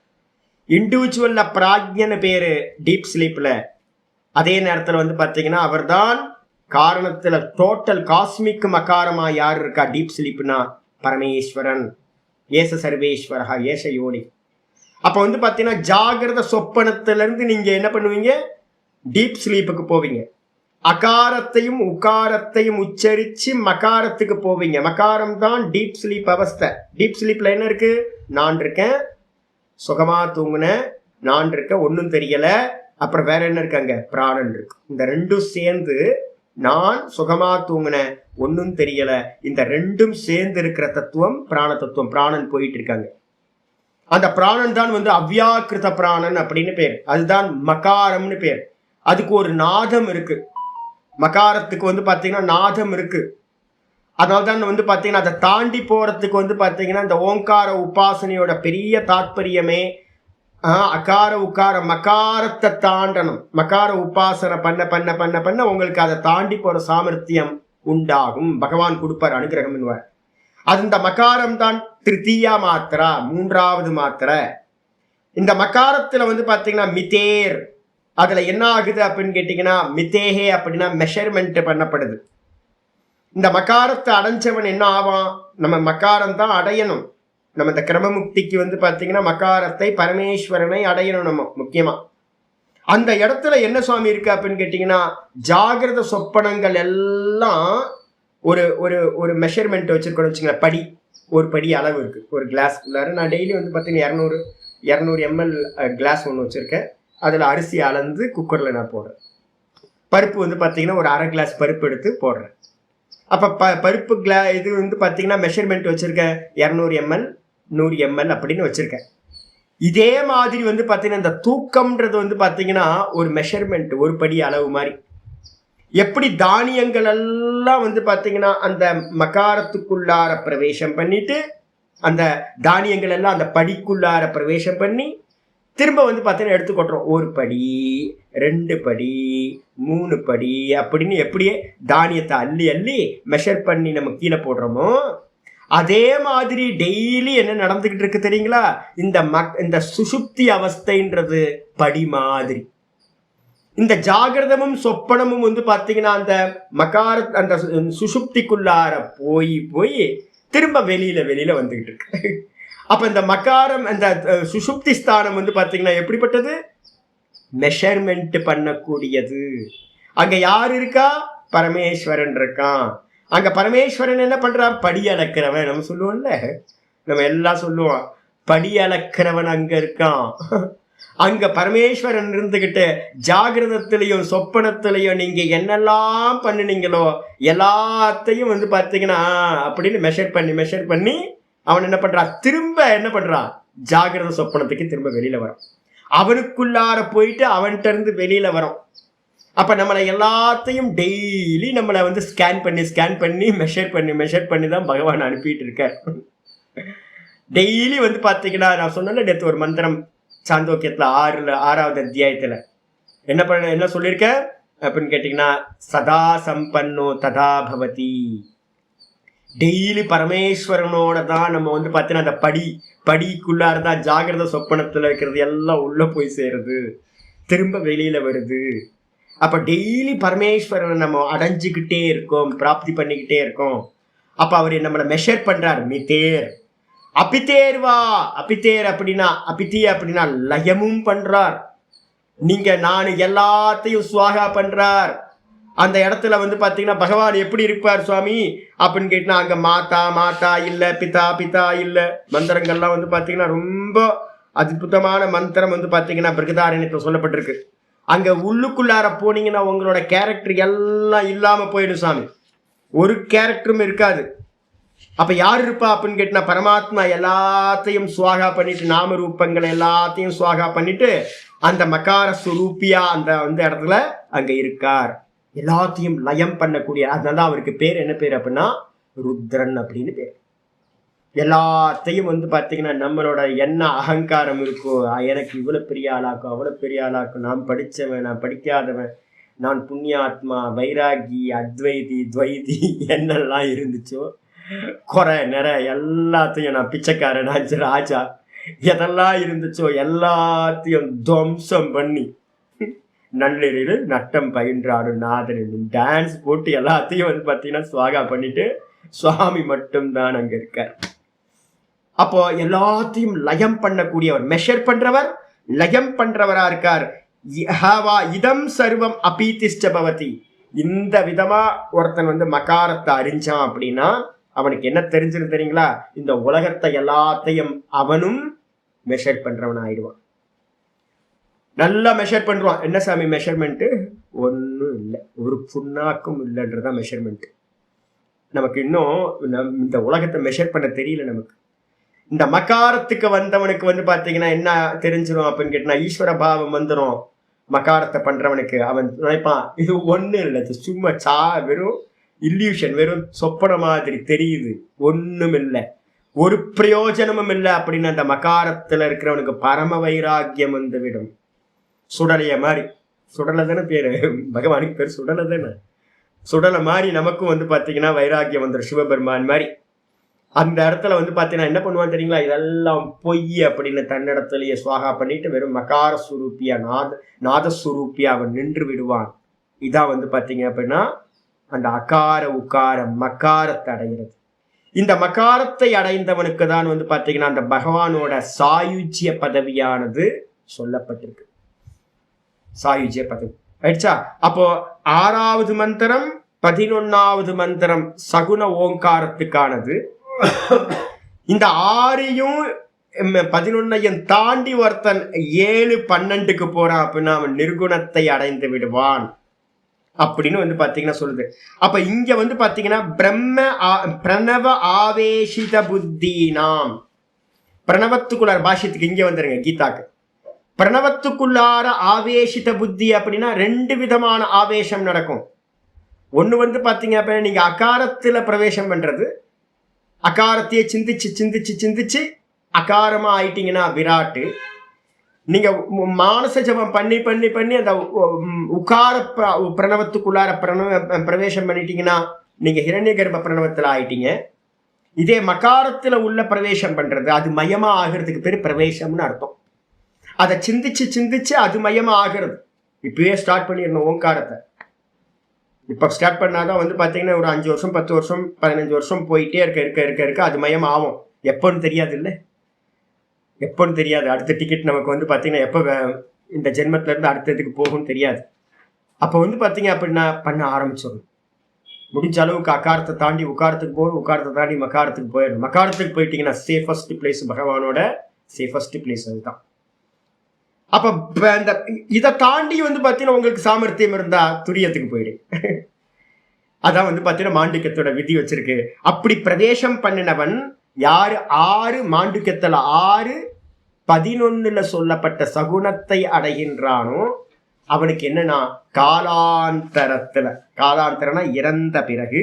இண்டிவிஜுவல்ல பிராஜ்ஞன்னு பேரு டீப் ஸ்லீப்ல. அதே நேரத்துல பாத்தீங்கன்னா அவர் தான் காரணத்துல டோட்டல் காஸ்மிக் மகாரமா யார் இருக்கா டீப் ஸ்லீப்னா பரமேஸ்வரன், ஏச சர்வேஸ்வரா, ஏச யோனி. அப்ப பாத்தீங்கன்னா ஜாகிரத சொப்பனத்துல இருந்து நீங்க என்ன பண்ணுவீங்க, டீப் ஸ்லீப்புக்கு போவீங்க. அகாரத்தையும் உகாரத்தையும் உச்சரிச்சு மகாரத்துக்கு போவீங்க. மகாரம் தான் டீப் ஸ்லீப் அவஸ்தை. டீப் ஸ்லீப்ல என்ன இருக்கு, நான் இருக்கேன், சுகமா தூங்குனேன், நான் இருக்கேன், ஒன்னும் தெரியல, அப்புறம் வேற என்ன இருக்கு, அங்க பிராணன் இருக்கு. இந்த ரெண்டும் சேர்ந்து நான் சுகமா தூங்குனேன், ஒன்னும் தெரியல, இந்த ரெண்டும் சேர்ந்து இருக்கிற தத்துவம் பிராண தத்துவம். பிராணன் போயிட்டு இருக்காங்க. அந்த பிராணன் தான் அவ்யாக்கிருத பிராணன் அப்படின்னு பேர். அதுதான் மகாரம்னு பேர். அதுக்கு ஒரு நாதம் இருக்கு. மகாரத்துக்கு பாத்தீங்கன்னா நாதம் இருக்கு. அதனால்தான் பாத்தீங்கன்னா அதை தாண்டி போறதுக்கு பாத்தீங்கன்னா இந்த ஓங்கார உபாசனையோட பெரிய தாத்பரியமே அகார உக்கார மகாரத்தை தாண்டணும். மகார உபாசனை பண்ண பண்ண பண்ண பண்ண உங்களுக்கு அதை தாண்டி போற சாமர்த்தியம் உண்டாகும். பகவான் கொடுப்பார், அனுகிரகம் என்பார். அது இந்த மகாரம் தான் திருத்தீயா மாத்திரா, 3வது மாத்திரை. இந்த மகாரத்துல பாத்தீங்கன்னா மிதேர், அதுல என்ன ஆகுது அப்படின்னு கேட்டீங்கன்னா மிதேஹே அப்படின்னா மெஷர்மெண்ட் பண்ணப்படுது. இந்த மகாரத்தை அடைஞ்சவன் என்ன ஆவான், நம்ம மகாரம் தான் அடையணும். நம்ம இந்த கிரமமுக்திக்கு பாத்தீங்கன்னா மகாரத்தை பரமேஸ்வரனை அடையணும் நம்ம முக்கியமா. அந்த இடத்துல என்ன சுவாமி இருக்கு அப்படின்னு கேட்டீங்கன்னா ஜாகிரத சொப்பனங்கள் எல்லாம் ஒரு ஒரு ஒரு மெஷர்மெண்ட் வச்சிருக்கோம்னு வச்சுங்களேன். படி, ஒரு படி அளவு இருக்கு. ஒரு கிளாஸ் உள்ளார நான் டெய்லி பாத்தீங்கன்னா 200 ml கிளாஸ் ஒன்று வச்சிருக்கேன். அதில் அரிசி அளந்து குக்கரில் நான் போடுறேன். பருப்பு பார்த்தீங்கன்னா ஒரு 1/2 கிளாஸ் பருப்பு எடுத்து போடுறேன். அப்போ பருப்பு இது பார்த்தீங்கன்னா மெஷர்மெண்ட் வச்சுருக்கேன் 200 ml 100 ml அப்படின்னு வச்சுருக்கேன். இதே மாதிரி பார்த்தீங்கன்னா இந்த தூக்கம்ன்றது பார்த்தீங்கன்னா ஒரு மெஷர்மெண்ட், ஒரு படி அளவு மாதிரி. எப்படி தானியங்கள் எல்லாம் பார்த்தீங்கன்னா அந்த மகாரத்துக்குள்ளார பிரவேசம் பண்ணிட்டு அந்த தானியங்கள் எல்லாம் அந்த படிக்குள்ளார பிரவேசம் பண்ணி திரும்ப பார்த்தீங்கன்னா எடுத்து கொட்டுறோம். 1 படி 2 படி 3 படி அப்படின்னு எப்படியே தானியத்தை அள்ளி அள்ளி மெஷர் பண்ணி நம்ம கீழே போடுறோமோ அதே மாதிரி டெய்லி என்ன நடந்துகிட்டு இருக்கு தெரியுங்களா? இந்த சுசுப்தி அவஸ்தைன்றது படி மாதிரி. இந்த ஜாகிரதமும் சொப்பனமும் பார்த்தீங்கன்னா அந்த மகார அந்த சுசுப்திக்குள்ளார போய் போய் திரும்ப வெளியில வந்துகிட்டு இருக்கு. அப்ப இந்த மகாரம் அந்த சுசுப்தி ஸ்தானம் பார்த்தீங்கன்னா எப்படிப்பட்டது? மெஷர்மெண்ட் பண்ணக்கூடியது. அங்க யார் இருக்கா? பரமேஸ்வரன் இருக்கான். அங்க பரமேஸ்வரன் என்ன பண்றான்? படி அளக்கிறவன். நம்ம சொல்லுவோம்ல, நம்ம எல்லாம் சொல்லுவோம், படி அளக்கிறவன் அங்க இருக்கான். அங்க பரமேஸ்வரன் இருந்துகிட்டு ஜாகிரதத்திலையும் சொப்பனத்திலையும் நீங்க என்னெல்லாம் பண்ணினீங்களோ எல்லாத்தையும் வந்து பாத்தீங்கன்னா அப்படின்னு மெஷர் பண்ணி அவன் என்ன பண்றான், திரும்ப என்ன பண்றான், ஜாகிரத சொப்பனத்துக்கு திரும்ப வெளியில வரும். அவனுக்குள்ளார போயிட்டு அவன்கிட்ட இருந்து வெளியில வரும். அப்ப நம்மளை எல்லாத்தையும் டெய்லி நம்மளை வந்து ஸ்கேன் பண்ணி மெஷர் பண்ணி தான் பகவான் அனுப்பிட்டு இருக்க. டெய்லி வந்து பாத்தீங்கன்னா நான் சொன்ன நேற்று ஒரு மந்திரம் சாந்தோக்கியத்துல 6வது அத்தியாயத்துல என்ன சொல்லியிருக்க அப்படின்னு கேட்டீங்கன்னா, சதா சம்பன்னோ ததா பவதி. டெய்லி பரமேஸ்வரனோட தான் நம்ம வந்து பார்த்தீங்கன்னா அந்த படிக்குள்ளாரதான் ஜாகிரத சொப்பனத்துல இருக்கிறது எல்லாம் உள்ள போய் சேருது, திரும்ப வெளியில வருது. அப்ப டெய்லி பரமேஸ்வரனை நம்ம அடைஞ்சுக்கிட்டே இருக்கோம், பிராப்தி பண்ணிக்கிட்டே இருக்கோம். அப்ப அவர் நம்மளை மெஷர் பண்றார். மிதேர் அபிதேர்வா, அபிதேர் அப்படின்னா லயமும் பண்றார். நீங்க நான் எல்லாத்தையும் சுவாகா பண்றார். அந்த இடத்துல வந்து பாத்தீங்கன்னா பகவான் எப்படி இருப்பார் சுவாமி அப்படின்னு கேட்டா, அங்க மாதா இல்ல, பிதா இல்ல. மந்திரங்கள்லாம் வந்து பாத்தீங்கன்னா ரொம்ப அற்புதமான மந்திரம் வந்து பாத்தீங்கன்னா பிருகதாரண்யத்தில் சொல்லப்பட்டிருக்கு. அங்க உள்ளுக்குள்ளார போனீங்கன்னா உங்களோட கேரக்டர் எல்லாம் இல்லாம போயிடும் சாமி, ஒரு கேரக்டரும் இருக்காது. அப்ப யார் இருப்பா அப்படின்னு கேட்டா, பரமாத்மா எல்லாத்தையும் சுவாகா பண்ணிட்டு, நாம ரூபங்களை எல்லாத்தையும் சுவாகா பண்ணிட்டு அந்த மகார சுரூபியா அந்த வந்து இடத்துல அங்க இருக்கார், எல்லாத்தையும் லயம் பண்ணக்கூடிய. அதனால அவருக்கு பேர் என்ன பேர் அப்படின்னா ருத்ரன் அப்படின்னு பேர். எல்லாத்தையும் வந்து பாத்தீங்கன்னா நம்மளோட என்ன அகங்காரம் இருக்கோ, எனக்கு இவ்வளவு பெரிய ஆளாக்கும் அவ்வளவு பெரிய ஆளாக்கும், நான் படிச்சவன் நான் படிக்காதவன், நான் புண்ணியாத்மா வைராகி அத்வைதி துவைதி என்னெல்லாம் இருந்துச்சோ, குறை நிறை எல்லாத்தையும், நான் பிச்சைக்காரன் ராஜா எதெல்லாம் இருந்துச்சோ எல்லாத்தையும் துவம்சம் பண்ணி நள்ளிரவு நட்டம் பயின்றாடு நாதன் டான்ஸ் போட்டு எல்லாத்தையும் வந்து பார்த்தீங்கன்னா சுவாகா பண்ணிட்டு சுவாமி மட்டும்தான் அங்க இருக்கார். அப்போ எல்லாத்தையும் லயம் பண்ணக்கூடியவர், மெஷர் பண்றவர், லயம் பண்றவரா இருக்கார். இதம் சர்வம் அபீதிஷ்ட பவதி. இந்த விதமா ஒருத்தன் வந்து மகாரத்தை அறிஞ்சான் அப்படின்னா அவனுக்கு என்ன தெரிஞ்சிருக்கு தெரியுங்களா, இந்த உலகத்தை எல்லாத்தையும் அவனும் மெஷர் பண்றவன் ஆயிடுவான். நல்லா மெஷர் பண்றான். என்ன சாமி மெஷர்மெண்ட்? ஒன்றும் இல்லை, ஒரு புண்ணாக்கும் இல்லைன்றதான் மெஷர்மெண்ட். நமக்கு இன்னும் இந்த உலகத்தை மெஷர் பண்ண தெரியல. நமக்கு இந்த மகாரத்துக்கு வந்தவனுக்கு வந்து பாத்தீங்கன்னா என்ன தெரிஞ்சிடும் அப்படின்னு கேட்டா, ஈஸ்வர பாவம் வந்துடும். மகாரத்தை பண்றவனுக்கு அவன் நினைப்பான் இது ஒண்ணு இல்லை, சும்மா வெறும் இல்யூஷன், வெறும் சொப்பன மாதிரி தெரியுது, ஒண்ணும் இல்லை, ஒரு பிரயோஜனமும் இல்லை அப்படின்னு அந்த மகாரத்துல இருக்கிறவனுக்கு பரம வைராக்கியம் வந்து விடும். சுடலைய மாதிரி, சுடலை தானே பேரு, பகவானுக்கு பேர் சுடலை தானே, சுடலை மாதிரி நமக்கும் வந்து பாத்தீங்கன்னா வைராக்கியம் வந்துடும். சிவபெருமான் மாதிரி அந்த இடத்துல வந்து பாத்தீங்கன்னா என்ன பண்ணுவான் தெரியுங்களா, இதெல்லாம் பொய் அப்படின்னு தன்னிடத்திலேயே சுவாகா பண்ணிட்டு வெறும் மகார சுரூப்பியா நாதஸ்வரூப்பியா அவன் நின்று விடுவான். இதான் வந்து பாத்தீங்க அப்படின்னா அந்த அகார உக்கார மகாரத்தை அடைகிறது. இந்த மகாரத்தை அடைந்தவனுக்கு தான் வந்து பாத்தீங்கன்னா அந்த பகவானோட சாயுஜ்ய பதவியானது சொல்லப்பட்டிருக்கு. சாயுஜ்ய பதவி ஆயிடுச்சா? அப்போ 6வது மந்திரம் 11வது மந்திரம் சகுன ஓங்காரத்துக்கானது. இந்த 6ஐயும் 11ஐயும் தாண்டி ஒருத்தன் 7 12க்கு போறான் அப்படின்னா அவன் நிர்குணத்தை அடைந்து விடுவான் அப்படின்னு வந்து பாத்தீங்கன்னா சொல்லுது. அப்ப இங்க வந்து பாத்தீங்கன்னா பிரணவ ஆவேசித புத்தி நாம், பிரணவத்துக்குள்ளார பாஷ்யத்துக்கு இங்க வந்துருங்க கீதாக்கு. பிரணவத்துக்குள்ளார ஆவேசித புத்தி அப்படின்னா 2 விதமான ஆவேசம் நடக்கும். ஒண்ணு வந்து பாத்தீங்க அப்படின்னா நீங்க அகாரத்துல பிரவேசம் பண்றது, அகாரத்தையே சிந்திச்சு அகாரமா ஆயிட்டீங்கன்னா விராட்டு. நீங்க மானச ஜபம் பண்ணி அந்த உகார பிரணவத்துக்குள்ளார பிரவேசம் பண்ணிட்டீங்கன்னா நீங்க ஹிரண்ய கர்ப்ப பிரணவத்துல ஆயிட்டீங்க. இதே மகாரத்துல உள்ள பிரவேசம் பண்றது, அது மயமா ஆகிறதுக்கு பேரு பிரவேசம்னு அர்த்தம். அதை சிந்திச்சு அது மயமா ஆகிறது. இப்பயே ஸ்டார்ட் பண்ணிடணும் ஓங்காரத்தை. இப்போ ஸ்டார்ட் பண்ணாதான் வந்து பார்த்தீங்கன்னா ஒரு 5 வருஷம் 10 வருஷம் 15 வருஷம் போயிட்டே இருக்க அது மயம் ஆகும். எப்போன்னு தெரியாது இல்லை, எப்போன்னு தெரியாது. அடுத்த டிக்கெட் நமக்கு வந்து பார்த்தீங்கன்னா எப்போ இந்த ஜென்மத்துல இருந்து அடுத்ததுக்கு போகும்னு தெரியாது. அப்போ வந்து பார்த்தீங்க அப்படின்னா பண்ண ஆரம்பிச்சிடணும். முடிஞ்ச அளவுக்கு அகாரத்தை தாண்டி உக்காரத்துக்கு போகணும், உக்காரத்தை தாண்டி மகாரத்துக்கு போயிடணும். மகாரத்துக்கு போயிட்டீங்கன்னா சேஃபஸ்ட் பிளேஸ், பகவானோட சேஃபஸ்ட் பிளேஸ் அதுதான். அப்ப இந்த இதை தாண்டி வந்து பார்த்தீங்கன்னா உங்களுக்கு சாமர்த்தியம் இருந்தா துரியத்துக்கு போயிடு. அதான் வந்து பார்த்தீங்கன்னா மாண்டிக்கத்தோட விதி வச்சிருக்கு. அப்படி பிரதேசம் பண்ணினவன் யாரு 6 மாண்டிக்கத்துல 6:11 சொல்லப்பட்ட சகுனத்தை அடைகின்றானோ அவனுக்கு என்னன்னா காலாந்தரம்னா இறந்த பிறகு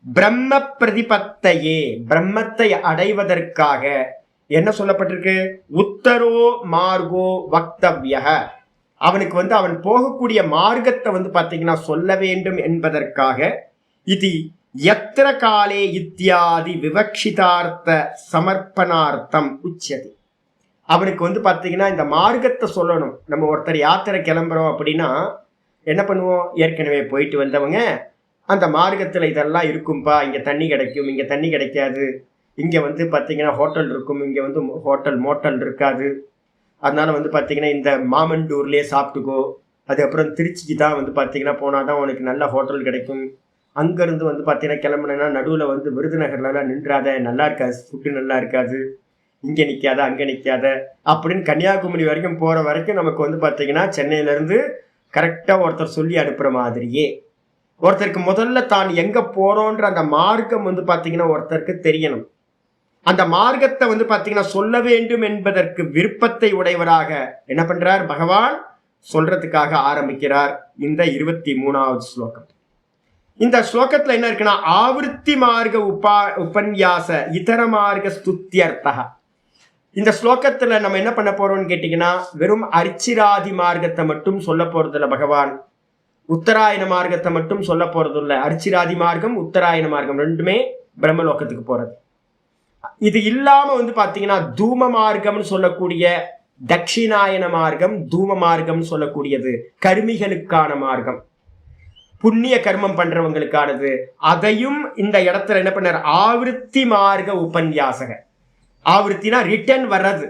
பிரம்ம பிரதிபத்தையே பிரம்மத்தை அடைவதற்காக என்ன சொல்லப்பட்டிருக்கு, உத்தரோ மார்கோ வக்தவ்ய, அவனுக்கு வந்து அவன் போகக்கூடிய மார்க்கத்தை வந்து பார்த்தீங்கன்னா சொல்ல வேண்டும் என்பதற்காக இது எத்திர காலே இத்தியாதி விவக்ஷிதார்த்த சமர்ப்பணார்த்தம் உச்சதி. அவனுக்கு வந்து பார்த்தீங்கன்னா இந்த மார்க்கத்தை சொல்லணும். நம்ம ஒருத்தர் யாத்திரை கிளம்புறோம் அப்படின்னா என்ன பண்ணுவோம், ஏற்கனவே போயிட்டு வந்தவங்க அந்த மார்க்கத்தில் இதெல்லாம் இருக்கும்பா, இங்கே தண்ணி கிடைக்கும், இங்கே தண்ணி கிடைக்காது, இங்கே வந்து பார்த்தீங்கன்னா ஹோட்டல் இருக்கும், இங்கே வந்து மோட்டல் இருக்காது, அதனால வந்து பார்த்தீங்கன்னா இந்த மாமண்டூர்லேயே சாப்பிட்டுக்கோ, அதுக்கப்புறம் திருச்சிக்கு தான் வந்து பார்த்தீங்கன்னா போனால் தான் உனக்கு நல்ல ஹோட்டல் கிடைக்கும், அங்கேருந்து வந்து பார்த்தீங்கன்னா கிளம்புனா நடுவில் வந்து விருதுநகர்லாம் நின்றாத, நல்லா இருக்காது, ஃபுட்டு நல்லா இருக்காது, இங்கே நிற்காத அங்கே நிற்காத அப்படின்னு கன்னியாகுமரி வரைக்கும் போகிற வரைக்கும் நமக்கு வந்து பார்த்தீங்கன்னா சென்னையிலேருந்து கரெக்டாக ஒருத்தர் சொல்லி அனுப்புகிற மாதிரியே ஒருத்தருக்கு முதல்ல தான் எங்கே போகிறோன்ற அந்த மார்க்கம் வந்து பார்த்தீங்கன்னா ஒருத்தருக்கு தெரியணும். அந்த மார்க்கத்தை வந்து பார்த்தீங்கன்னா சொல்ல வேண்டும் என்பதற்கு விருப்பத்தை உடையவராக என்ன பண்றார் பகவான் சொல்றதுக்காக ஆரம்பிக்கிறார் இந்த 23வது ஸ்லோகம். இந்த ஸ்லோகத்துல என்ன இருக்குன்னா ஆவருத்தி மார்க்க உபன்யாச இதர மார்க்க ஸ்துத்தியர்த்தா. இந்த ஸ்லோகத்துல நம்ம என்ன பண்ண போறோம்னு கேட்டீங்கன்னா வெறும் அர்ச்சிராதி மார்க்கத்தை மட்டும் சொல்ல போறது இல்லை பகவான், உத்தராயண மார்க்கத்தை மட்டும் சொல்ல போறது இல்லை. அர்ச்சிராதி மார்க்கம் உத்தராயண மார்க்கம் ரெண்டுமே பிரம்மலோகத்துக்கு போறது. இது இல்லாம வந்து பாத்தீங்கன்னா தூம மார்க்கம்னு சொல்லக்கூடிய தட்சிணாயன மார்க்கம், தூம மார்க்கம் சொல்லக்கூடியது கர்மிகளுக்கான மார்க்கம், புண்ணிய கர்மம் பண்றவங்களுக்கானது. அதையும் இந்த இடத்துல என்ன பண்ணார் ஆவருத்தி மார்க்க உபன்யாசக. ஆவருத்தினா ரிட்டர்ன் வர்றது.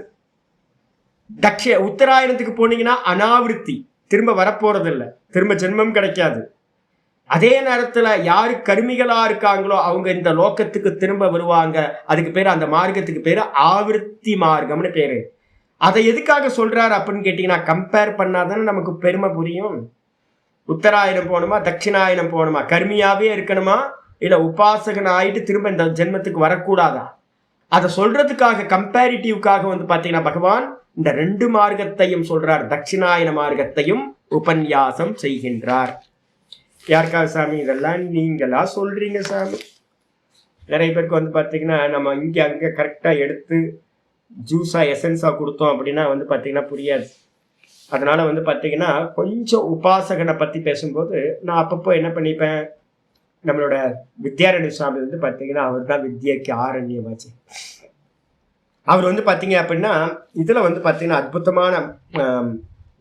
உத்தராயணத்துக்கு போனீங்கன்னா அனாவிருத்தி, திரும்ப வரப்போறது இல்லை, திரும்ப ஜென்மம் கிடைக்காது. அதே நேரத்துல யாரு கர்மிகளா இருக்காங்களோ அவங்க இந்த லோகத்துக்கு திரும்ப வருவாங்க. அதுக்கு பேரு, அந்த மார்க்கத்துக்கு பேரு ஆவருத்தி மார்க்கம்னு பேரு. அதை எதுக்காக சொல்றாரு அப்படின்னு கேட்டீங்கன்னா கம்பேர் பண்ணாதானே நமக்கு பெருமை புரியும். உத்தராயணம் போகணுமா தட்சிணாயனம் போகணுமா, கர்மியாவே இருக்கணுமா இல்ல உபாசகன் ஆயிட்டு திரும்ப இந்த ஜென்மத்துக்கு வரக்கூடாதா, அதை சொல்றதுக்காக கம்பேரிட்டிவ்காக வந்து பாத்தீங்கன்னா பகவான் இந்த 2 மார்க்கத்தையும் சொல்றார். தட்சிணாயன மார்க்கத்தையும் உபன்யாசம் செய்கின்றார். யாருக்காக சாமி இதெல்லாம் நீங்களா சொல்றீங்க சாமி? நிறைய பேருக்கு வந்து பார்த்தீங்கன்னா நம்ம இங்கே அங்கே கரெக்டாக எடுத்து ஜூஸாக எசன்ஸாக கொடுத்தோம் அப்படின்னா வந்து பார்த்தீங்கன்னா புரியாது. அதனால வந்து பார்த்தீங்கன்னா கொஞ்சம் உபாசகனை பற்றி பேசும்போது நான் அப்பப்போ என்ன பண்ணிப்பேன், நம்மளோட வித்யாரண்ய சுவாமி வந்து பார்த்தீங்கன்னா அவர் தான் வித்யக்கு ஆரண்யமாச்சு. அவர் வந்து பார்த்தீங்க அப்படின்னா இதில் வந்து பார்த்தீங்கன்னா அற்புதமான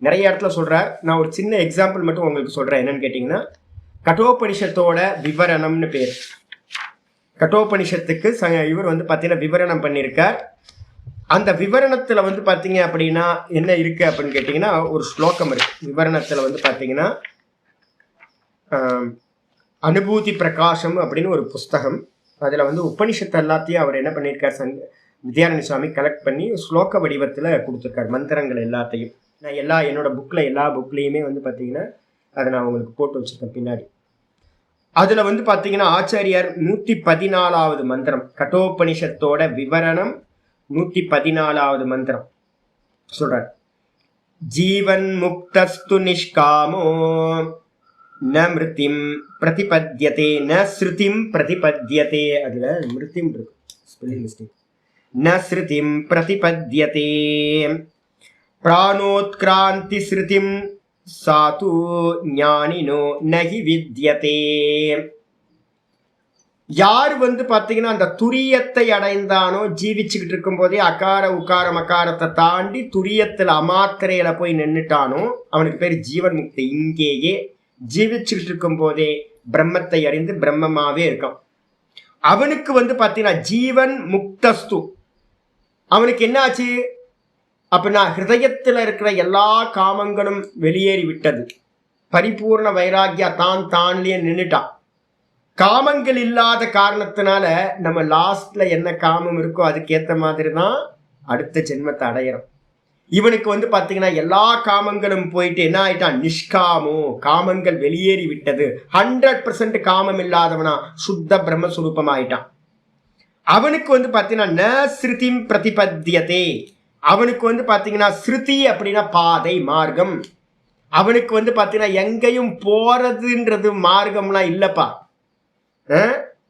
நிறைய இடத்துல சொல்கிறார். நான் ஒரு சின்ன எக்ஸாம்பிள் மட்டும் உங்களுக்கு சொல்கிறேன். என்னன்னு கேட்டிங்கன்னா கட்டோபனிஷத்தோட விவரணம்னு பேர். கட்டோபனிஷத்துக்கு இவர் வந்து பார்த்தீங்கன்னா விவரணம் பண்ணியிருக்கார். அந்த விவரணத்தில் வந்து பார்த்தீங்க அப்படின்னா என்ன இருக்கு அப்படின்னு கேட்டிங்கன்னா ஒரு ஸ்லோகம் இருக்கு. விவரணத்தில் வந்து பார்த்தீங்கன்னா அனுபூதி பிரகாசம் அப்படின்னு ஒரு புஸ்தகம். அதில் வந்து உபனிஷத்து எல்லாத்தையும் அவர் என்ன பண்ணியிருக்கார், வித்யாரண்ய சுவாமி கலெக்ட் பண்ணி ஸ்லோக வடிவத்தில் கொடுத்துருக்கார், மந்திரங்கள் எல்லாத்தையும். நான் என்னோட எல்லா புக்லேயுமே வந்து பார்த்தீங்கன்னா அதை நான் உங்களுக்கு போட்டு வச்சுருக்கேன் பின்னாடி. அதில் வந்து பார்த்தீங்கன்னா ஆச்சாரியார் 114வது மந்திரம், கட்டோபனிஷத்தோட விவரணம் 114வது மந்திரம் சொல்றார். ஜீவன் முக்தஸ்து நிஷ்காமோ ந மிருத்திம் பிரதிபத்யதே ந ஸ்ருதிம் பிரதிபத்யதே. அதுல மிருத்திம் இருக்கு, ஸ்பெல்லிங் மிஸ்டேக். ந ஸ்ருதிம் பிரதிபத்யதே பிராணோத்கிராந்தி ஸ்ருதிம் சாது ஞானினோ நகி வித்யதே. யார் வந்து பார்த்தீங்கன்னா அந்த துரியத்தை அடைந்தானோ, ஜீவிச்சுக்கிட்டு இருக்கும் போதே அகார உகாரம் அகாரத்தை தாண்டி துரியத்தில் அமாத்திரையில போய் நின்றுட்டானோ அவனுக்கு பேர் ஜீவன் முக்தி. இங்கேயே ஜீவிச்சுக்கிட்டு இருக்கும் போதே பிரம்மத்தை அறிந்து பிரம்மமாவே இருக்கான். அவனுக்கு வந்து பார்த்தீங்கன்னா ஜீவன் முக்தஸ்து, அவனுக்கு என்ன ஆச்சு அப்படின்னா ஹிருதயத்தில் இருக்கிற எல்லா காமங்களும் வெளியேறி விட்டது. பரிபூர்ண வைராகியா தான்லயே நின்றுட்டான். காமங்கள் இல்லாத காரணத்தினால நம்ம லாஸ்ட்ல என்ன காமம் இருக்கோ அதுக்கேற்ற மாதிரி தான் அடுத்த ஜென்மத்தை அடையிறோம். இவனுக்கு வந்து பாத்தீங்கன்னா எல்லா காமங்களும் போயிட்டு என்ன ஆயிட்டான், நிஷ்காமோ, காமங்கள் வெளியேறி விட்டது, 100% காமம் இல்லாதவனா சுத்த பிரம்மஸ்வரூபம் ஆயிட்டான். அவனுக்கு வந்து பாத்தீங்கன்னா ந ஸ்ருதிம் பிரதிபத்தியதே, அவனுக்கு வந்து பாத்தீங்கன்னா ஸ்ருதி அப்படின்னா பாதை மார்க்கம், அவனுக்கு வந்து பாத்தீங்கன்னா எங்கேயும் போறதுன்றது மார்க்கம்லாம் இல்லப்பா.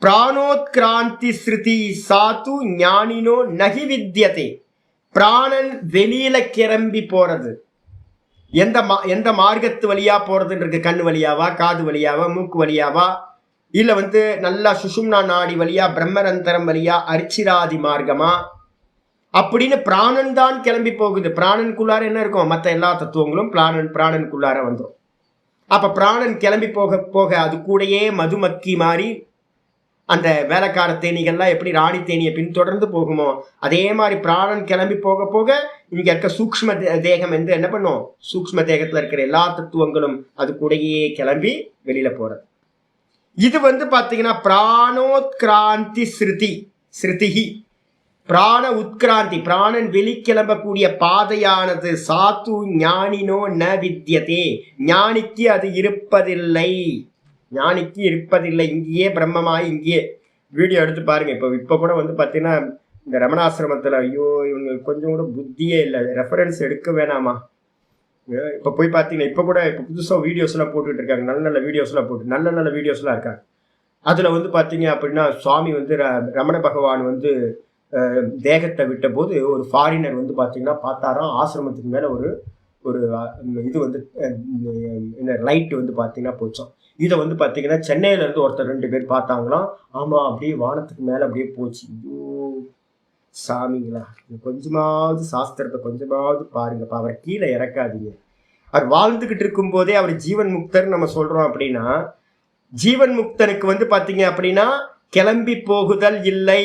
பிராணோத்கிராந்தி ஸ்ருதி சாத்து ஞானினோ நகி வித்யதே, பிராணன் வெளியில கிளம்பி போறது எந்த மார்க்கத்து வழியா போறதுன்னு இருக்கு, கண்ணு வழியாவா, காது வழியாவா, மூக்கு வழியாவா, இல்ல வந்து நல்லா சுஷும்னா நாடி வழியா, பிரம்மரந்தரம் வழியா, அரிச்சிராதி மார்க்கமா அப்படின்னு பிராணன் தான் கிளம்பி போகுது. பிராணனுக்குள்ளார என்ன இருக்கும், மற்ற எல்லா தத்துவங்களும் பிராணனுக்குள்ளார வந்துடும். அப்ப பிராணன் கிளம்பி போக போக அது கூடயே மதுமக்கி மாறி அந்த வேலைக்கார தேனீகள்லாம் எப்படி ராணி தேனியை பின்தொடர்ந்து போகுமோ அதே மாதிரி பிராணன் கிளம்பி போக போக இங்க இருக்க சூக்ஷ்ம தேகம் வந்து என்ன பண்ணும், சூக்ஷ்ம தேகத்துல இருக்கிற எல்லா தத்துவங்களும் அது கூடயே கிளம்பி வெளியில போறது. இது வந்து பாத்தீங்கன்னா பிராணோத்கிராந்தி ஸ்ருதிஹி, பிராண உத்கிராந்தி, பிராணன் வெளிக்கிளம்பக்கூடிய பாதையானது சாத்து ஞானினோ ந வித்யதே, ஞானிக்கு அது இருப்பதில்லை, ஞானிக்கு இருப்பதில்லை. இங்கேயே பிரம்மமாய் இங்கேயே வீடியோ எடுத்து பாருங்க. இப்போ கூட வந்து பார்த்தீங்கன்னா இந்த ரமணாசிரமத்தில் ஐயோ இவங்க கொஞ்சம் கூட புத்தியே இல்லை, ரெஃபரன்ஸ் எடுக்க வேணாமா. இப்போ போய் பார்த்தீங்கன்னா இப்போ புதுசாக வீடியோஸ்லாம் போட்டுட்டு இருக்காங்க, நல்ல வீடியோஸ்லாம் போட்டு நல்ல வீடியோஸ்லாம் இருக்காங்க. அதில் வந்து பார்த்தீங்க அப்படின்னா சுவாமி வந்து ரமண பகவான் வந்து தேகத்தை விட்ட போது ஒரு ஃபாரினர் வந்து பார்த்தீங்கன்னா பார்த்தாராம், ஆசிரமத்துக்கு மேலே ஒரு இது வந்து லைட் வந்து பார்த்தீங்கன்னா போச்சோம். இதை வந்து பார்த்தீங்கன்னா சென்னையிலேருந்து ஒருத்தர் 2 பேர் பார்த்தாங்களாம். ஆமாம், அப்படியே வானத்துக்கு மேலே அப்படியே போச்சு. ஐயோ சாமிங்களா, கொஞ்சமாவது சாஸ்திரத்தை கொஞ்சமாவது பாருங்கப்பா, அவரை கீழே இறக்காதீங்க. அவர் வாழ்ந்துக்கிட்டு இருக்கும் போதே அவர் ஜீவன் முக்தர் நம்ம சொல்கிறோம் அப்படின்னா, ஜீவன் முக்தனுக்கு வந்து பார்த்தீங்க அப்படின்னா கிளம்பி போகுதல் இல்லை.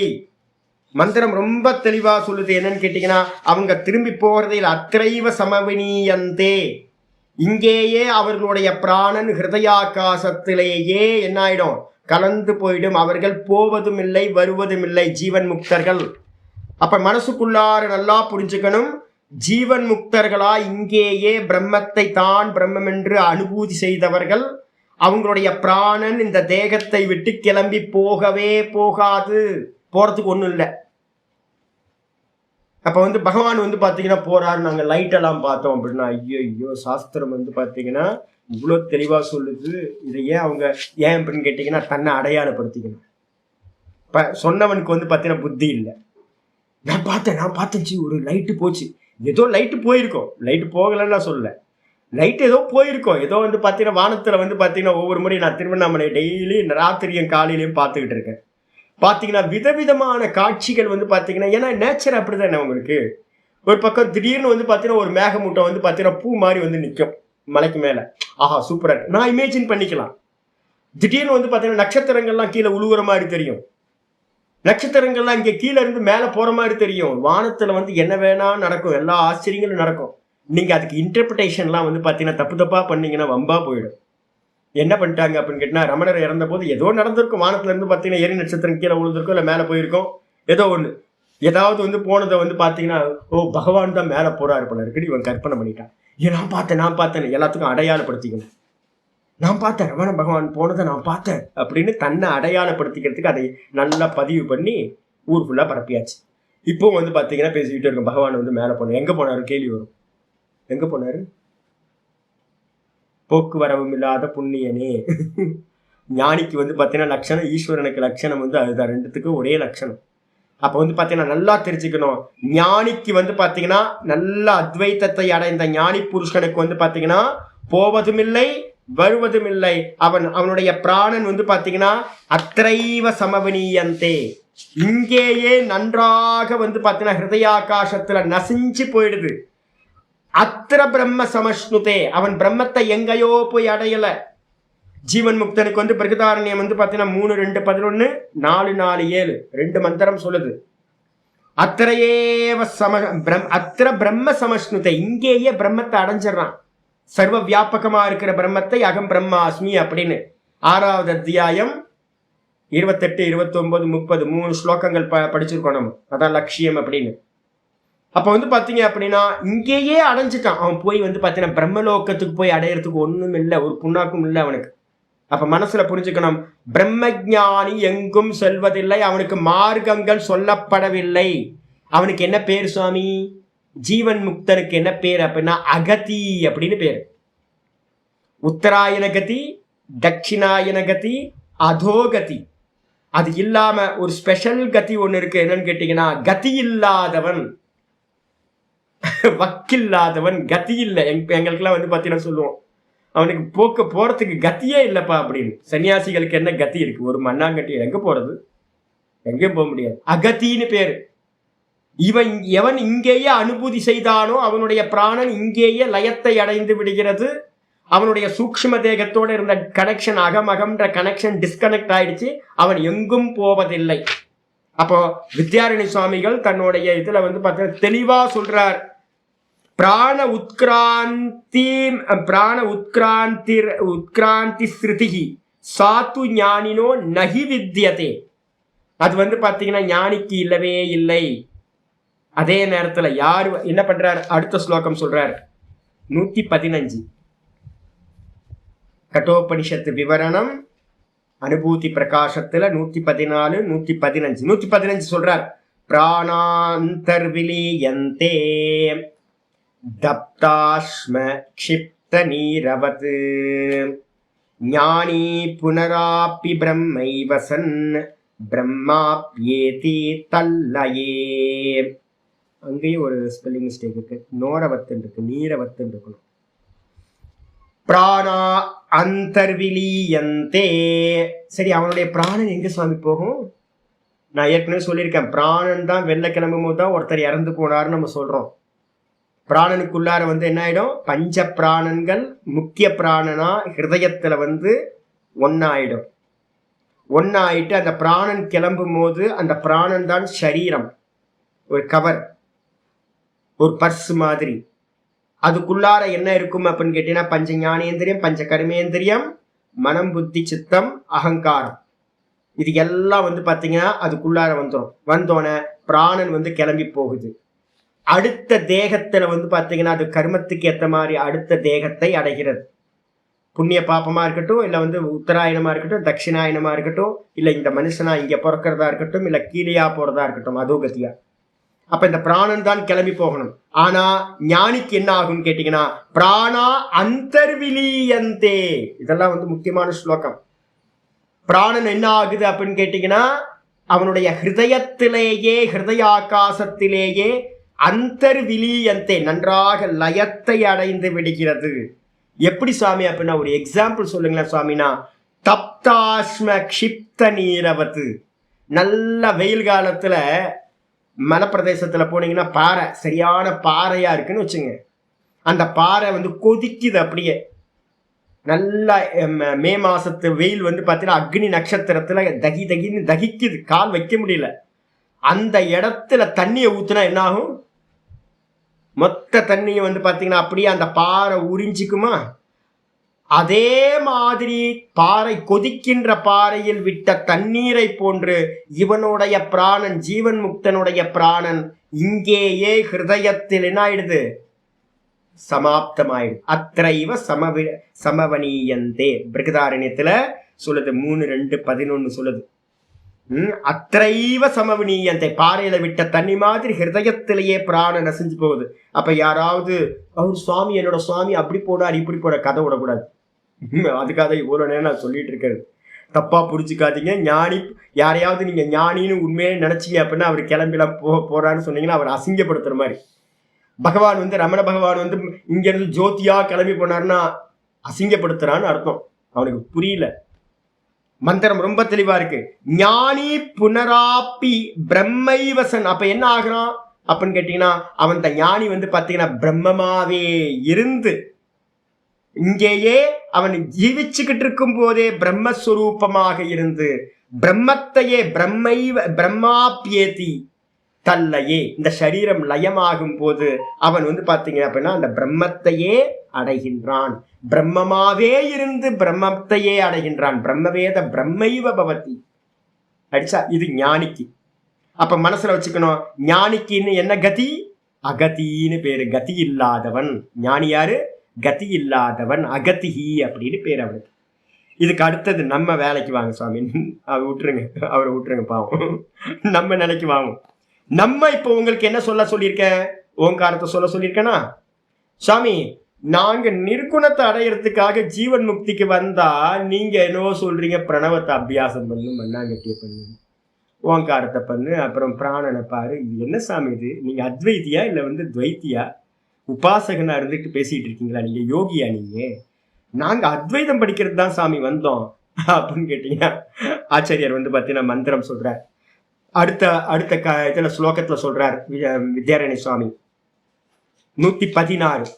மந்திரம் ரொம்ப தெளிவா சொல்லுது. என்னன்னு கேட்டீங்கன்னா, அவங்க திரும்பி போறதில் அத்திரைவ சமவினியந்தே, இங்கேயே அவர்களுடைய பிராணன் ஹிருதயாகாசத்திலேயே என்ன ஆயிடும், கலந்து போயிடும். அவர்கள் போவதும் இல்லை வருவதும் இல்லை, ஜீவன் முக்தர்கள். அப்ப மனசுக்குள்ளார நல்லா புரிஞ்சுக்கணும், ஜீவன் முக்தர்களா இங்கேயே பிரம்மத்தை தான் பிரம்மம் என்று அனுபூதி செய்தவர்கள். அவங்களுடைய பிராணன் இந்த தேகத்தை விட்டு கிளம்பி போகவே போகாது, போறதுக்கு ஒன்றும் இல்லை. அப்போ வந்து பகவான் வந்து பார்த்தீங்கன்னா போறாரு, நாங்கள் லைட்டெல்லாம் பார்த்தோம் அப்படின்னா, ஐயோ சாஸ்திரம் வந்து பார்த்தீங்கன்னா இவ்வளோ தெளிவாக சொல்லுது. இதை அவங்க ஏன் அப்படின்னு கேட்டிங்கன்னா தன்னை அடையாளப்படுத்திக்கணும். இப்போ சொன்னவனுக்கு வந்து பார்த்தீங்கன்னா புத்தி இல்லை. நான் பார்த்தேன் ஒரு லைட்டு போச்சு, ஏதோ லைட்டு போயிருக்கோம், லைட்டு போகலன்னா சொல்லலை, லைட் ஏதோ போயிருக்கோம், ஏதோ வந்து பார்த்தீங்கன்னா வானத்தில் வந்து பார்த்தீங்கன்னா ஒவ்வொரு முறையும் நான் திருவண்ணாமலை டெய்லி ராத்திரியும் காலையிலையும் பார்த்துக்கிட்டு இருக்கேன். பார்த்தீங்கன்னா விதவிதமான காட்சிகள் வந்து பார்த்தீங்கன்னா, ஏன்னா நேச்சர் அப்படிதானே உங்களுக்கு. ஒரு பக்கம் திடீர்னு வந்து பார்த்தீங்கன்னா ஒரு மேகமூட்டம் வந்து பார்த்தீங்கன்னா பூ மாதிரி வந்து நிற்கும் மலைக்கு மேலே, ஆஹா சூப்பராக இருக்கு, நான் இமேஜின் பண்ணிக்கலாம். திடீர்னு வந்து பார்த்தீங்கன்னா நட்சத்திரங்கள்லாம் கீழே உழுவுற மாதிரி தெரியும், நட்சத்திரங்கள்லாம் இங்கே கீழே இருந்து மேலே போகிற மாதிரி தெரியும். வானத்தில் வந்து என்ன வேணா நடக்கும், எல்லா ஆச்சரியங்களும் நடக்கும். நீங்கள் அதுக்கு இன்டர்பிரிட்டேஷன்லாம் வந்து பார்த்தீங்கன்னா தப்பாக பண்ணீங்கன்னா வம்பா போயிடும். என்ன பண்ணிட்டாங்க அப்படின்னு கேட்டால், ரமணர் இறந்த போது ஏதோ நடந்திருக்கும், வானத்துல இருந்து பார்த்தீங்கன்னா எரி நட்சத்திரம் கீழே விழுந்திருக்கும், இல்லை மேலே போயிருக்கும், ஏதோ ஒன்று ஏதாவது வந்து போனதை வந்து பார்த்தீங்கன்னா ஓ பகவான் தான் மேலே போறாரு போல இருக்குன்னு இவன் கற்பனை பண்ணிட்டான். நான் பார்த்தேன் எல்லாத்துக்கும் அடையாளப்படுத்திக்கணும். நான் பார்த்தேன் ரமண பகவான் போனதை நான் பார்த்தேன் அப்படின்னு தன்னை அடையாளப்படுத்திக்கிறதுக்கு அதை நல்லா பதிவு பண்ணி ஊர் ஃபுல்லாக பரப்பியாச்சு. இப்போ வந்து பார்த்தீங்கன்னா பேசிக்கிட்டே இருக்கும், பகவான் வந்து மேலே போனார், எங்கே போனாரு கேள்வி வரும், எங்கே போனாரு, போக்குவரவும் இல்லாத புண்ணியனே. ஞானிக்கு வந்து பார்த்தீங்கன்னா லட்சணம், ஈஸ்வரனுக்கு லட்சணம் வந்து அதுதான், ரெண்டுத்துக்கும் ஒரே லட்சணம். அப்போ வந்து பார்த்தீங்கன்னா நல்லா தெரிஞ்சுக்கணும், ஞானிக்கு வந்து பார்த்தீங்கன்னா நல்ல அத்வைத்தத்தை அடைந்த ஞானி புருஷனுக்கு வந்து பார்த்தீங்கன்னா போவதும் இல்லை வருவதும் இல்லை. அவனுடைய பிராணன் வந்து பார்த்தீங்கன்னா அத்திரைவ சமவனியந்தே, இங்கேயே நன்றாக வந்து பார்த்தீங்கன்னா ஹிருதயாகாசத்துல நசிஞ்சு போயிடுது. அத்திர பிரம்ம சமஷ்ணுதே, அவன் பிரம்மத்தை எங்கேயோ போய் அடையல. ஜீவன் முக்தனுக்கு வந்து பிரகதாரண்யம் வந்து பார்த்தீங்கன்னா 3:2:11 4:4:7 2 மந்திரம் சொல்லுது. அத்திரையேவ அத்திர பிரம்ம சமஷ்ணுதே, இங்கேயே பிரம்மத்தை அடைஞ்சிடறான். சர்வ வியாபகமா இருக்கிற பிரம்மத்தை அகம் பிரம்மாஸ்மி அப்படின்னு 6வது அத்தியாயம் 28, 29, 30 3 ஸ்லோகங்கள் படிச்சிருக்கோம் நம்ம. அதான் லட்சியம் அப்படின்னு. அப்ப வந்து பாத்தீங்க அப்படின்னா இங்கேயே அடைஞ்சிட்டான். அவன் போய் வந்து பாத்தீங்கன்னா பிரம்மலோகத்துக்கு போய் அடையறதுக்கு ஒண்ணும் இல்லை, ஒரு புண்ணாக்கும் இல்லை அவனுக்கு. அப்ப மனசுல புரிஞ்சுக்கணும், பிரம்மஞானி எங்கும் செல்வதில்லை, அவனுக்கு மார்க்கங்கள் சொல்லப்படவில்லை. அவனுக்கு என்ன பேர் சுவாமி? ஜீவன் முக்தனுக்கு என்ன பேர் அப்படின்னா அகதி அப்படின்னு பேர். உத்தராயண கதி, தட்சிணாயன கதி, அதோகதி. அது இல்லாம ஒரு ஸ்பெஷல் கதி ஒண்ணு இருக்கு. என்னன்னு கேட்டீங்கன்னா கதி இல்லாதவன், வக்கில்லாதவன், கதி இல்லை. எங்களுக்கெல்லாம் வந்து பாத்தீங்கன்னா சொல்லுவோம், அவனுக்கு போறதுக்கு கத்தியே இல்லப்பா அப்படின்னு. சன்னியாசிகளுக்கு என்ன கத்தி இருக்கு? ஒரு மண்ணாங்கட்டி எங்க போறது? எங்கேயும் போக முடியாது. அகத்தின்னு பேரு. எவன் இங்கேயே அனுபூதி செய்தானோ அவனுடைய பிராணன் இங்கேயே லயத்தை அடைந்து விடுகிறது. அவனுடைய சூக்ஷ்ம தேகத்தோட இருந்த கனெக்ஷன், அகமகம்ன்ற கனெக்ஷன் டிஸ்கனெக்ட் ஆயிடுச்சு. அவன் எங்கும் போவதில்லை. அப்போ வித்யாரணி சுவாமிகள் தன்னுடைய இதுல வந்து பார்த்தீங்கன்னா தெளிவா சொல்றார், பிராண உத்கிராந்தி ஸ்ருதிஹி சாத்து ஞானினோ நகி வித்யதே. அது வந்து பாத்தீங்கன்னா ஞானிக்கு இல்லவே இல்லை. அதே நேரத்துல யாரு என்ன பண்றார்? அடுத்த ஸ்லோகம் சொல்றார், 115 கட்டோபனிஷத்து விவரணம் அனுபூதி பிரகாசத்துல 114, 115. 115 சொல்றார், பிராணாந்தர்விலீயந்தே தப்தாஸ்ம க்ஷிப்த நீரவத் ஞானி புனராப்பி பிரம்மைவசன் பிரம்மாப்யேதி தல்லயே. அங்கேயும் ஒரு ஸ்பெல்லிங் மிஸ்டேக் இருக்கு. நோரவத்துன்னு இருக்கு, நீரவத்துன்னு இருக்கணும். பிராணா அந்தர்விலீயந்தே. சரி, அவனுடைய பிராணன் எங்க சுவாமி போகும்? நான் ஏற்கனவே சொல்லியிருக்கேன், பிராணன் தான் வெளில கிளம்பும் போது தான் ஒருத்தர் இறந்து போனாருன்னு நம்ம சொல்றோம். பிராணனுக்குள்ளார வந்து என்ன ஆயிடும்? பஞ்ச பிராணன்கள் முக்கிய பிராணனா ஹிருதயத்துல வந்து ஒன்னாயிடும். ஒன்னாயிட்டு அந்த பிராணன் கிளம்பும் போது அந்த பிராணன் தான் சரீரம், ஒரு கவர், ஒரு பர்ஸ் மாதிரி. அதுக்குள்ளார என்ன இருக்கும் அப்படின்னு கேட்டீங்கன்னா பஞ்ச ஞானேந்திரியம், பஞ்ச கர்மேந்திரியம், மனம், புத்தி, சித்தம், அகங்காரம். இது எல்லாம் வந்து பாத்தீங்கன்னா அதுக்குள்ளார வந்துடும். வந்தோடனே பிராணன் வந்து கிளம்பி போகுது. அடுத்த தேகத்துல வந்து பாத்தீங்கன்னா அது கர்மத்துக்கு ஏற்ற மாதிரி அடுத்த தேகத்தை அடைகிறது. புண்ணிய பாப்பமா இருக்கட்டும், இல்ல வந்து உத்தராயணமா இருக்கட்டும், தட்சிணாயனமா இருக்கட்டும், இல்ல இந்த மனுஷனா இங்க பிறக்கிறதா இருக்கட்டும், இல்ல கீழேயா போறதா இருக்கட்டும், அதோகதியா. அப்ப இந்த பிராணன் தான் கிளம்பி போகணும். ஆனா ஞானிக்கு என்ன ஆகும்னு கேட்டீங்கன்னா பிராணா அந்தர்விலீயந்தே. இதெல்லாம் வந்து முக்கியமான ஸ்லோகம். பிராணன் என்ன ஆகுது அப்படின்னு கேட்டீங்கன்னா அவனுடைய ஹிருதயத்திலேயே, ஹிருதயாகாசத்திலேயே அந்தர்விலீயந்தே, நன்றாக லயத்தை அடைந்து விடுகிறது. எப்படி சுவாமி அப்படின்னா ஒரு எக்ஸாம்பிள் சொல்லுங்களேன் சுவாமினா, தப்தாஸ்ம க்ஷிப்த நீரவத்து. நல்ல வெயில் காலத்துல மலைப்பிரதேசத்துல போனீங்கன்னா பாறை, சரியான பாறையா இருக்குன்னு வச்சுங்க. அந்த பாறை வந்து கொதிக்குது அப்படியே. நல்லா மே மாசத்து வெயில் வந்து பார்த்தீங்கன்னா அக்னி நட்சத்திரத்துல தகி தகின்னு தகிக்குது, கால் வைக்க முடியல. அந்த இடத்துல தண்ணியை ஊத்துனா என்ன ஆகும்? மொத்த தண்ணியை வந்து பார்த்தீங்கன்னா அப்படியே அந்த பாறை உறிஞ்சிக்குமா? அதே மாதிரி பாறை, கொதிக்கின்ற பாறையில் விட்ட தண்ணீரை போன்று இவனுடைய பிராணன், ஜீவன் முக்தனுடைய பிராணன் இங்கேயே ஹிருதயத்தில் என்ன ஆயிடுது? சமாப்தமாயிடுது. அத்தைவ சமவனீயந்தே. பிருகதாரண்யத்துல சொல்லுது, 3:2:11 சொல்லுது. அத்தைவ சமவனீயந்தே. பாறையில விட்ட தண்ணி மாதிரி ஹிருதயத்திலேயே பிராணன் நசிஞ்சு போகுது. அப்ப யாராவது அவர் சுவாமி, என்னோட சுவாமி அப்படி போனார் இப்படி போட கதை விடக்கூடாது. அதுக்காக இவ்வளவு நேரம் நான் சொல்லிட்டு இருக்கிறது. தப்பா புரிஞ்சுக்காதீங்க. ஞானி, யாரையாவது நீங்க ஞானின்னு உண்மையே நினைச்சீங்க அப்படின்னா அவர் கிளம்பிலாம் போறான்னு சொன்னீங்கன்னா அவர் அசிங்கப்படுத்துற மாதிரி. பகவான் வந்து ரமண பகவான் வந்து இங்க இருந்து ஜோதியா கிளம்பி போனாருன்னா அசிங்கப்படுத்துறான்னு அர்த்தம். அவனுக்கு புரியல. மந்திரம் ரொம்ப தெளிவா இருக்கு. ஞானி புனராப்பி பிரம்மைவசன். அப்ப என்ன ஆகுறான் அப்படின்னு கேட்டீங்கன்னா அவன் ஞானி வந்து பாத்தீங்கன்னா பிரம்மமாவே இருந்து இங்கேயே அவன் ஜீவிச்சுக்கிட்டு இருக்கும் போதே பிரம்மஸ்வரூபமாக இருந்து பிரம்மத்தையே பிரம்மாப்யேதி தல்லையே. இந்த சரீரம் லயமாகும் போது அவன் வந்து பாத்தீங்க அப்படின்னா அந்த பிரம்மத்தையே அடைகின்றான். பிரம்மமாவே இருந்து பிரம்மத்தையே அடைகின்றான். பிரம்மவேத பிரம்மைவ பவதி அடிச்சா இது ஞானிக்கு. அப்ப மனசுல வச்சுக்கணும், ஞானிக்கு என்ன கதி? அகதின்னு பேரு, கதி இல்லாதவன். ஞானி யாரு? கதி இல்லாதவன், அகதிஹி அப்படின்னு பேர் அவனுக்கு. இதுக்கு அடுத்தது நம்ம வேலைக்கு வாங்க சுவாமி, அவரை விட்டுருங்க பாவம். நம்ம நிலைக்கு வாங்க. நம்ம இப்போ உங்களுக்கு என்ன சொல்லியிருக்கேன்? ஓங்காரத்தை சொல்லியிருக்கேனா? சுவாமி, நாங்க நிர்குணத்தை அடையிறதுக்காக ஜீவன் முக்திக்கு வந்தா நீங்க என்னவோ சொல்றீங்க, பிரணவத்தை அபியாசம் பண்ணு, மண்ணாங்கட்டிய பண்ணு, ஓங்காரத்தை பண்ணு, அப்புறம் பிராணனை பாரு. இது என்ன சாமி இது? நீங்க அத்வைத்தியா இல்ல துவைத்தியா, உபாசகனா இருந்துட்டு பேசிட்டு இருக்கீங்களா? நீங்க யோகியா? நீங்க நாங்க அத்வைதம் படிக்கிறது தான் சாமி வந்தோம் அப்படின்னு கேட்டீங்கன்னா, ஆச்சாரியர் பாத்தீங்கன்னா மந்திரம் சொல்றார். அடுத்த இதுல ஸ்லோகத்துல சொல்றார் வித்யாரண்ய சுவாமி. 116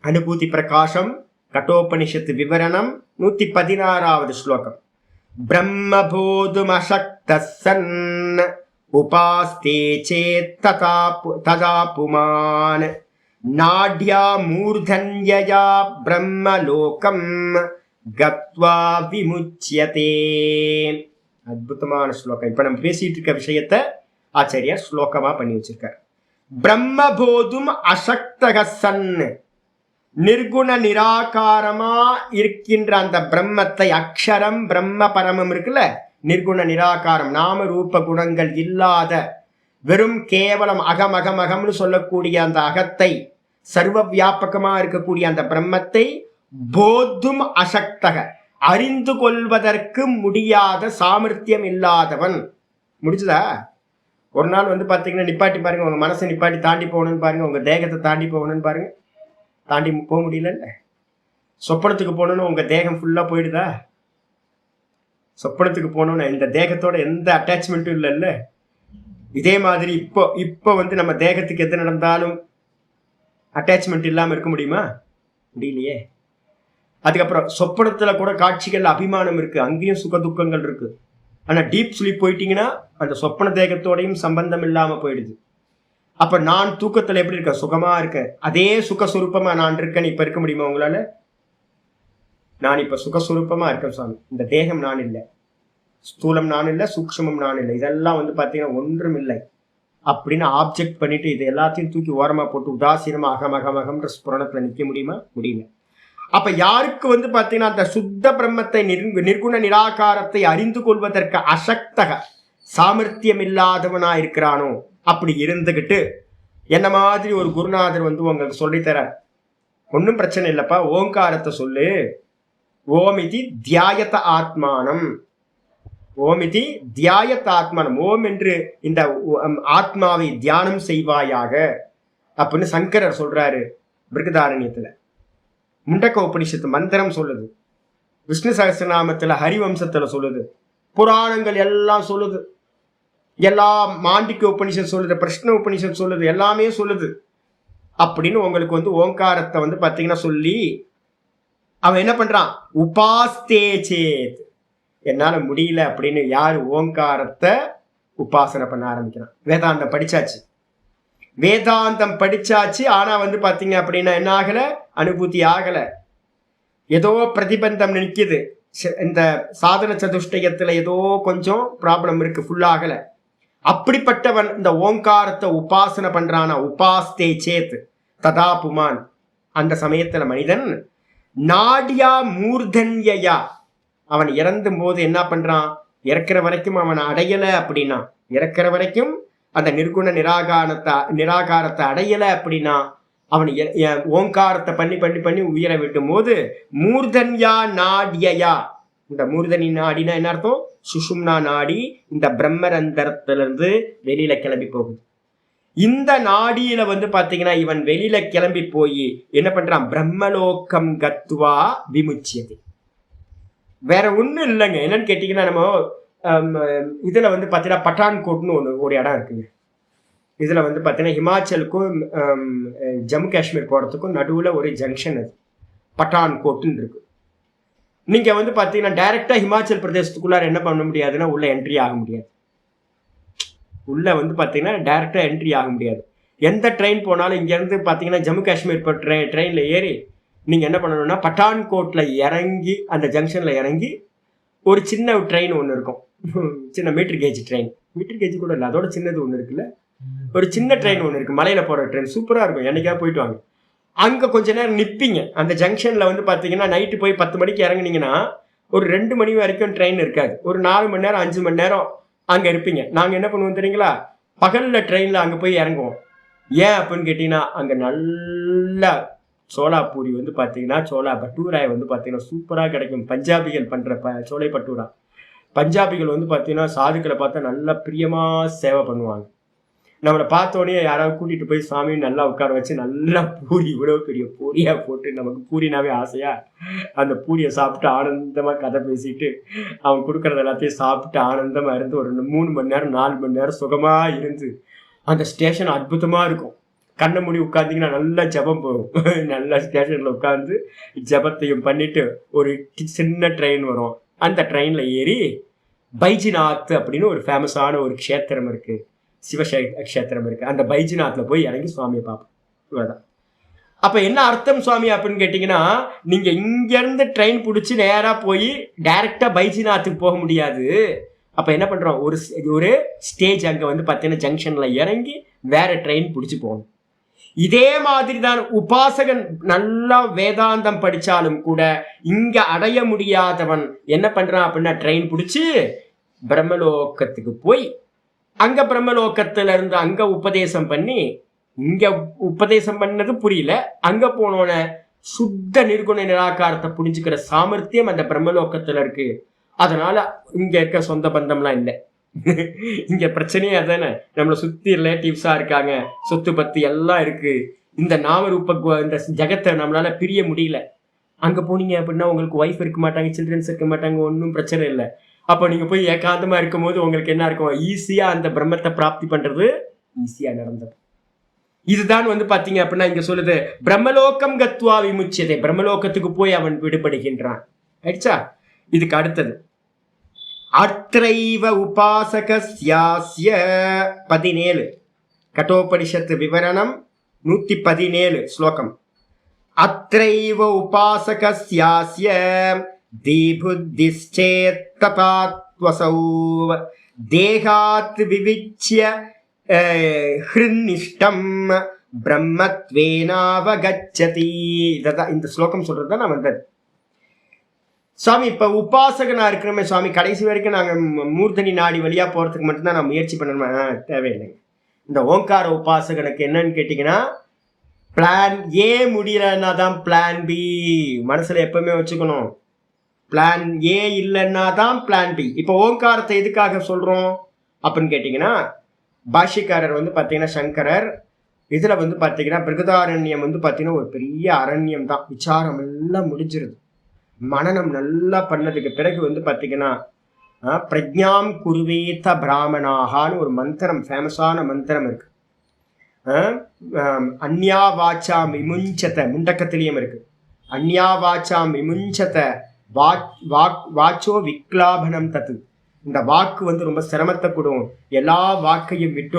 அனுபூதி பிரகாசம் கட்டோபனிஷத்து விவரணம் 116வது ஸ்லோகம். பிரம்மபோதும் அசக்த சன் உபாஸ்தே சேத் ததா புமான் நாட்யா மூர்தன்யயா பிரம்மலோகம் கத்வா விமுச்யதே. அற்புதமான ஸ்லோகம். இப்ப நம்ம பேசிட்டு இருக்க விஷயத்த ஆச்சாரியார் ஸ்லோகமா பண்ணி வச்சிருக்கார். பிரம்மபோதும் அசக்தக சன், நிர்குண நிராகாரமா இருக்கின்ற அந்த பிரம்மத்தை, அக்ஷரம் பிரம்ம பரமம் இருக்குல்ல, நிர்குண நிராகாரம், நாம ரூப குணங்கள் இல்லாத வெறும் கேவலம் அகமகமகம்னு சொல்லக்கூடிய அந்த அகத்தை, சர்வ வியாபகமா இருக்கக்கூடிய அந்த பிரம்மத்தை, போதும் அசக்தக, அறிந்து கொள்வதற்கு முடியாத சாமர்த்தியம் இல்லாதவன். முடிச்சுதா? ஒரு நாள் பாத்தீங்கன்னா நிப்பாட்டி பாருங்க, உங்க மனசை நிப்பாட்டி தாண்டி போகணும்னு பாருங்க, உங்க தேகத்தை தாண்டி போகணும்னு பாருங்க, தாண்டி போக முடியல. சொப்பனத்துக்கு போகணும்னு உங்க தேகம் ஃபுல்லா போயிடுதா? சொப்பனத்துக்கு போகணும்னு இந்த தேகத்தோட எந்த அட்டாச்மெண்ட்டும் இல்லைல்ல. இதே மாதிரி இப்போ நம்ம தேகத்துக்கு எது நடந்தாலும் அட்டாச்மெண்ட் இல்லாம இருக்க முடியுமா? முடியலையே. அதுக்கப்புறம் சொப்பனத்துல கூட காட்சிகள் அபிமானம் இருக்கு, அங்கேயும் சுக துக்கங்கள் இருக்கு. ஆனா டீப் ஸ்லீப் போயிட்டீங்கன்னா அந்த சொப்பன தேகத்தோடையும் சம்பந்தம் இல்லாம போயிடுது. அப்ப நான் தூக்கத்துல எப்படி இருக்கேன்? சுகமா இருக்கேன். அதே சுகஸ்வரூபமா நான் இருக்கேன்னு இப்ப இருக்க முடியுமா உங்களால? நான் இப்ப சுகஸ்வரூபமா இருக்கேன் சுவாமி, இந்த தேகம் நான் இல்லை, ஸ்தூலம் நான் இல்லை, சூக்ஷ்மம் நான் இல்லை, இதெல்லாம் பாத்தீங்கன்னா ஒன்றும் இல்லை அப்படின்னு ஆப்ஜெக்ட் பண்ணிட்டு இது எல்லாத்தையும் தூக்கி ஓரமா போட்டு உதாசீனமா அகமகமகம்ன்ற ஸ்புரணத்துல நிக்க முடியுமா? முடியல. அப்ப யாருக்கு பாத்தீங்கன்னா அந்த சுத்த பிரம்மத்தை, நிர்குண நிராகாரத்தை அறிந்து கொள்வதற்கு அசக்தக, சாமர்த்தியம் இல்லாதவனா இருக்கிறானோ, அப்படி இருந்துகிட்டு என்ன மாதிரி ஒரு குருநாதர் உங்களுக்கு சொல்லித்தர, ஒன்னும் பிரச்சனை இல்லப்பா, ஓங்காரத்தை சொல்லு, ஓமிதி தியாயத ஆத்மானம், ஓமிதி தியாயத் ஆத்மானம், ஓம் என்று இந்த ஆத்மாவை தியானம் செய்வாயாக அப்படின்னு சங்கரர் சொல்றாரு பிருகதாரண்யத்துல. முண்டக்க உபனிஷத்து மந்திரம் சொல்லுது, விஷ்ணு சகஸ்ரநாமத்துல ஹரிவம்சத்துல சொல்லுது, புராணங்கள் எல்லாம் சொல்லுது, எல்லாம் மாண்டிக்க உபனிஷத் சொல்லுது, பிரஷ்ன உபனிஷத் சொல்லுது, எல்லாமே சொல்லுது. அப்படின்னு உங்களுக்கு ஓங்காரத்தை பாத்தீங்கன்னா சொல்லி அவன் என்ன பண்றான்? உபாஸ்தே சேத், என்னால முடியல அப்படின்னு யாரு ஓங்காரத்தை உபாசனை பண்ண ஆரம்பிக்கிறான். வேதாந்தம் படிச்சாச்சு, ஆனா பாத்தீங்க அப்படின்னா என்ன ஆகல? அனுபூதி ஆகல, ஏதோ பிரதிபந்தம் நிற்குது. இந்த சாதன சதுஷ்டயத்துல ஏதோ கொஞ்சம் ப்ராப்ளம் இருக்கு, ஃபுல்லாகல. அப்படிப்பட்டவன் இந்த ஓங்காரத்தை உபாசனை பண்றானா, உபாஸ்தே சேத் ததா புமான், அந்த சமயத்துல மனிதன் நாடியா மூர்தன்யா, அவன் இறந்தும் போது என்ன பண்றான்? இறக்குற வரைக்கும் அவன் அடையல அப்படின்னா, இறக்குற வரைக்கும் அந்த நிர்குண நிராகாரத்தை அடையல அப்படின்னா, அவன் ஓங்காரத்தை பண்ணி உயிரை விட்டும் போது மூர்தன்யா நாடியா, இந்த மூர்தனி நாடினா என்ன அர்த்தம்? சுஷும்னா நாடி இந்த பிரம்மரந்தரத்திலிருந்து வெளியில கிளம்பி போகுது. இந்த நாடியில பாத்தீங்கன்னா இவன் வெளியில கிளம்பி போய் என்ன பண்றான்? பிரம்மலோகம் கத்வா விமுச்சியது. வேற ஒண்ணும் இல்லைங்க. என்னன்னு கேட்டீங்கன்னா, நம்ம இதுல பாத்தீங்கன்னா பட்டான்கோட்னு ஒரு இடம் இருக்குங்க. இதுல பாத்தீங்கன்னா ஹிமாச்சலுக்கும் ஜம்மு காஷ்மீர் போறதுக்கும் நடுவுல ஒரு ஜங்ஷன், அது பட்டான்கோட்னு இருக்கு. நீங்க பாத்தீங்கன்னா டைரக்டா ஹிமாச்சல் பிரதேசத்துக்குள்ளார என்ன பண்ண முடியாதுன்னா உள்ள என்ட்ரி ஆக முடியாது. உள்ள பாத்தீங்கன்னா டைரக்டா என்ட்ரி ஆக முடியாது. எந்த ட்ரெயின் போனாலும் இங்க இருந்து பாத்தீங்கன்னா ஜம்மு காஷ்மீர் ட்ரெயின்ல ஏறி நீங்க என்ன பண்ணணும்னா பட்டான்கோட்ல இறங்கி, அந்த ஜங்ஷன்ல இறங்கி ஒரு சின்ன ட்ரெயின் ஒன்று இருக்கும், சின்ன metre gauge train, metre gauge கூட இல்லை, அதோட சின்னது ஒன்று இருக்குல்ல, ஒரு சின்ன ட்ரெயின் ஒன்று இருக்கு, மலையில போற ட்ரெயின், சூப்பரா இருக்கும். என்னைக்காவது போயிட்டு வாங்க. அங்க கொஞ்ச நேரம் நிப்பீங்க. அந்த ஜங்ஷன்ல வந்து பாத்தீங்கன்னா நைட்டு போய் 10 மணிக்கு இறங்குனீங்கன்னா ஒரு 2 மணி வரைக்கும் ட்ரெயின் இருக்காது. ஒரு 4 மணி நேரம் 5 மணி நேரம் அங்க இருப்பீங்க. நாங்க என்ன பண்ணுவோம் தெரியுங்களா, பகல்ல ட்ரெயின்ல அங்க போய் இறங்குவோம். ஏன் அப்படின்னு கேட்டீங்கன்னா, அங்க நல்லா சோளா பூரி வந்து பாத்தீங்கன்னா, சோளா பட்டூராய் வந்து பாத்தீங்கன்னா சூப்பரா கிடைக்கும். பஞ்சாபிகள் பண்ற சோலை பட்டூரா. பஞ்சாபிகள் வந்து பாத்தீங்கன்னா சாதுக்களை பார்த்தா நல்லா பிரியமா சேவை பண்ணுவாங்க. நம்மளை பார்த்தோடனே யாராவது கூட்டிட்டு போய் சாமி நல்லா உட்கார வச்சு நல்லா பூரி, இவ்வளவு பெரிய பூரியா போட்டு, நமக்கு பூரினாவே ஆசையா, அந்த பூரியை சாப்பிட்டு ஆனந்தமா கதை பேசிட்டு அவன் கொடுக்கறது எல்லாத்தையும் சாப்பிட்டு ஆனந்தமா இருந்து ஒரு 3 மணி நேரம் 4 மணி நேரம் சுகமா இருந்து அந்த ஸ்டேஷன் அற்புதமா இருக்கும். கண்ணை மூடி உட்கார்ந்தீங்கன்னா நல்லா ஜபம் போகும். நல்லா ஸ்டேஷன்ல உட்கார்ந்து ஜபத்தையும் பண்ணிட்டு ஒரு சின்ன ட்ரெயின் வரும். அந்த ட்ரெயின்ல ஏறி பைஜிநாத் அப்படின்னு ஒரு ஃபேமஸான ஒரு க்ஷேத்திரம் இருக்கு, சிவக்ஷேத்திரம் இருக்கு. அந்த பைஜிநாத்ல போய் இறங்கி சுவாமியை பார்ப்போம். இவ்வளவுதான். அப்ப என்ன அர்த்தம் சுவாமி அப்படின்னு கேட்டீங்கன்னா, நீங்க இங்க இருந்து ட்ரெயின் பிடிச்சி நேரா போய் டைரக்டா பைஜிநாத்துக்கு போக முடியாது. அப்ப என்ன பண்றோம், ஒரு ஸ்டேஜ் அங்க வந்து பார்த்தீங்கன்னா ஜங்ஷன்ல இறங்கி வேற ட்ரெயின் பிடிச்சி போகணும். இதே மாதிரி தான் உபாசகன் நல்லா வேதாந்தம் படிச்சாலும் கூட இங்க அடைய முடியாதவன் என்ன பண்றான் அப்படின்னா, ட்ரெயின் பிடிச்சி பிரம்மலோகத்துக்கு போய் அங்க பிரம்மலோகத்துல இருந்து அங்க உபதேசம் பண்ணி, இங்க உபதேசம் பண்ணது புரியல, அங்க போனோன சுத்த நிர்குண நிராகாரத்தை புரிஞ்சுக்கிற சாமர்த்தியம் அந்த பிரம்மலோகத்துல இருக்கு. அதனால இங்க இருக்க சொந்த பந்தம்லாம் இல்லை. இங்க பிரச்சனையே அதானே, நம்மளை சுத்தி ரிலேட்டிவ்ஸா இருக்காங்க, சொத்து பத்து எல்லாம் இருக்கு. இந்த நாமரூப இந்த ஜகத்தை நம்மளால பிரிய முடியல. அங்க போனீங்க அப்படின்னா உங்களுக்கு ஒய்ஃப் இருக்க மாட்டாங்க, சில்ட்ரன்ஸ் இருக்க மாட்டாங்க, ஒன்றும் பிரச்சனை இல்லை. அப்போ நீங்க போய் ஏகாந்தமா இருக்கும் போது உங்களுக்கு என்ன இருக்கும், ஈஸியா அந்த பிரம்மத்தை பிராப்தி பண்றது ஈஸியா நடந்தது. இதுதான் வந்து பாத்தீங்க அப்படின்னா இங்க சொல்லுது, பிரம்மலோகம் கத்வா விமுச்சியதே, பிரம்மலோகத்துக்கு போய் அவன் விடுபடுகின்றான். ஆயிடுச்சா? இதுக்கு அடுத்தது அத்ரைவ உபாசகஸ்யாஸ்ய 17 கட்டோபனிஷத்து விவரணம் 117 ஸ்லோகம். அத்ரைவ உபாசகஸ்யாஸ்ய தீபுத்திச்சேத்தபாத்வசௌ தேகாத் விவிச்ய ஹ்ருநிஷ்டம் பிரம்மத்வேனாவகச்சதி. இததான் இந்த ஸ்லோகம் சொல்றதுதான் நான் வந்தது. சுவாமி இப்ப உபாசகனா இருக்கிறோமே சுவாமி, கடைசி வரைக்கும் நாங்க மூர்த்தனி நாடி வழியா போறதுக்கு மட்டும்தான் நான் முயற்சி பண்ணணுமா? தேவையில்லைங்க. இந்த ஓங்கார உபாசகனுக்கு என்னன்னு கேட்டீங்கன்னா, பிளான் ஏ முடியலன்னா தான் பிளான் பி மனசுல எப்பவுமே வச்சுக்கணும். பிளான் ஏ இல்லைன்னா தான் பிளான் பி. இப்போ ஓங்காரத்தை எதுக்காக சொல்றோம் அப்படின்னு கேட்டீங்கன்னா, பாஷ்யக்காரர் வந்து பாத்தீங்கன்னா சங்கரர் இதுல வந்து பாத்தீங்கன்னா பிருகதாரண்யம் வந்து பாத்தீங்கன்னா ஒரு பெரிய அரண்யம் தான். விசாரம் எல்லாம் முடிஞ்சிருது. மனநம் நல்லா பண்ணதுக்கு பிறகு வந்து பாத்தீங்கன்னா பிரஜ்ஞாம் குருவேத பிராமணாகான்னு ஒரு மந்திரம், ஃபேமஸான மந்திரம் இருக்கு. அந்யா வாச்சாம் விமுஞ்சத, முண்டக்கத்திலையும் இருக்கு. அந்யா வாச்சாம் விமுஞ்சத வாச்சோ விக்லாபனம் தத்து. இந்த வாக்கு வந்து ரொம்ப சிரமத்தை கொடுக்கும். எல்லா வாக்கையும் விட்டு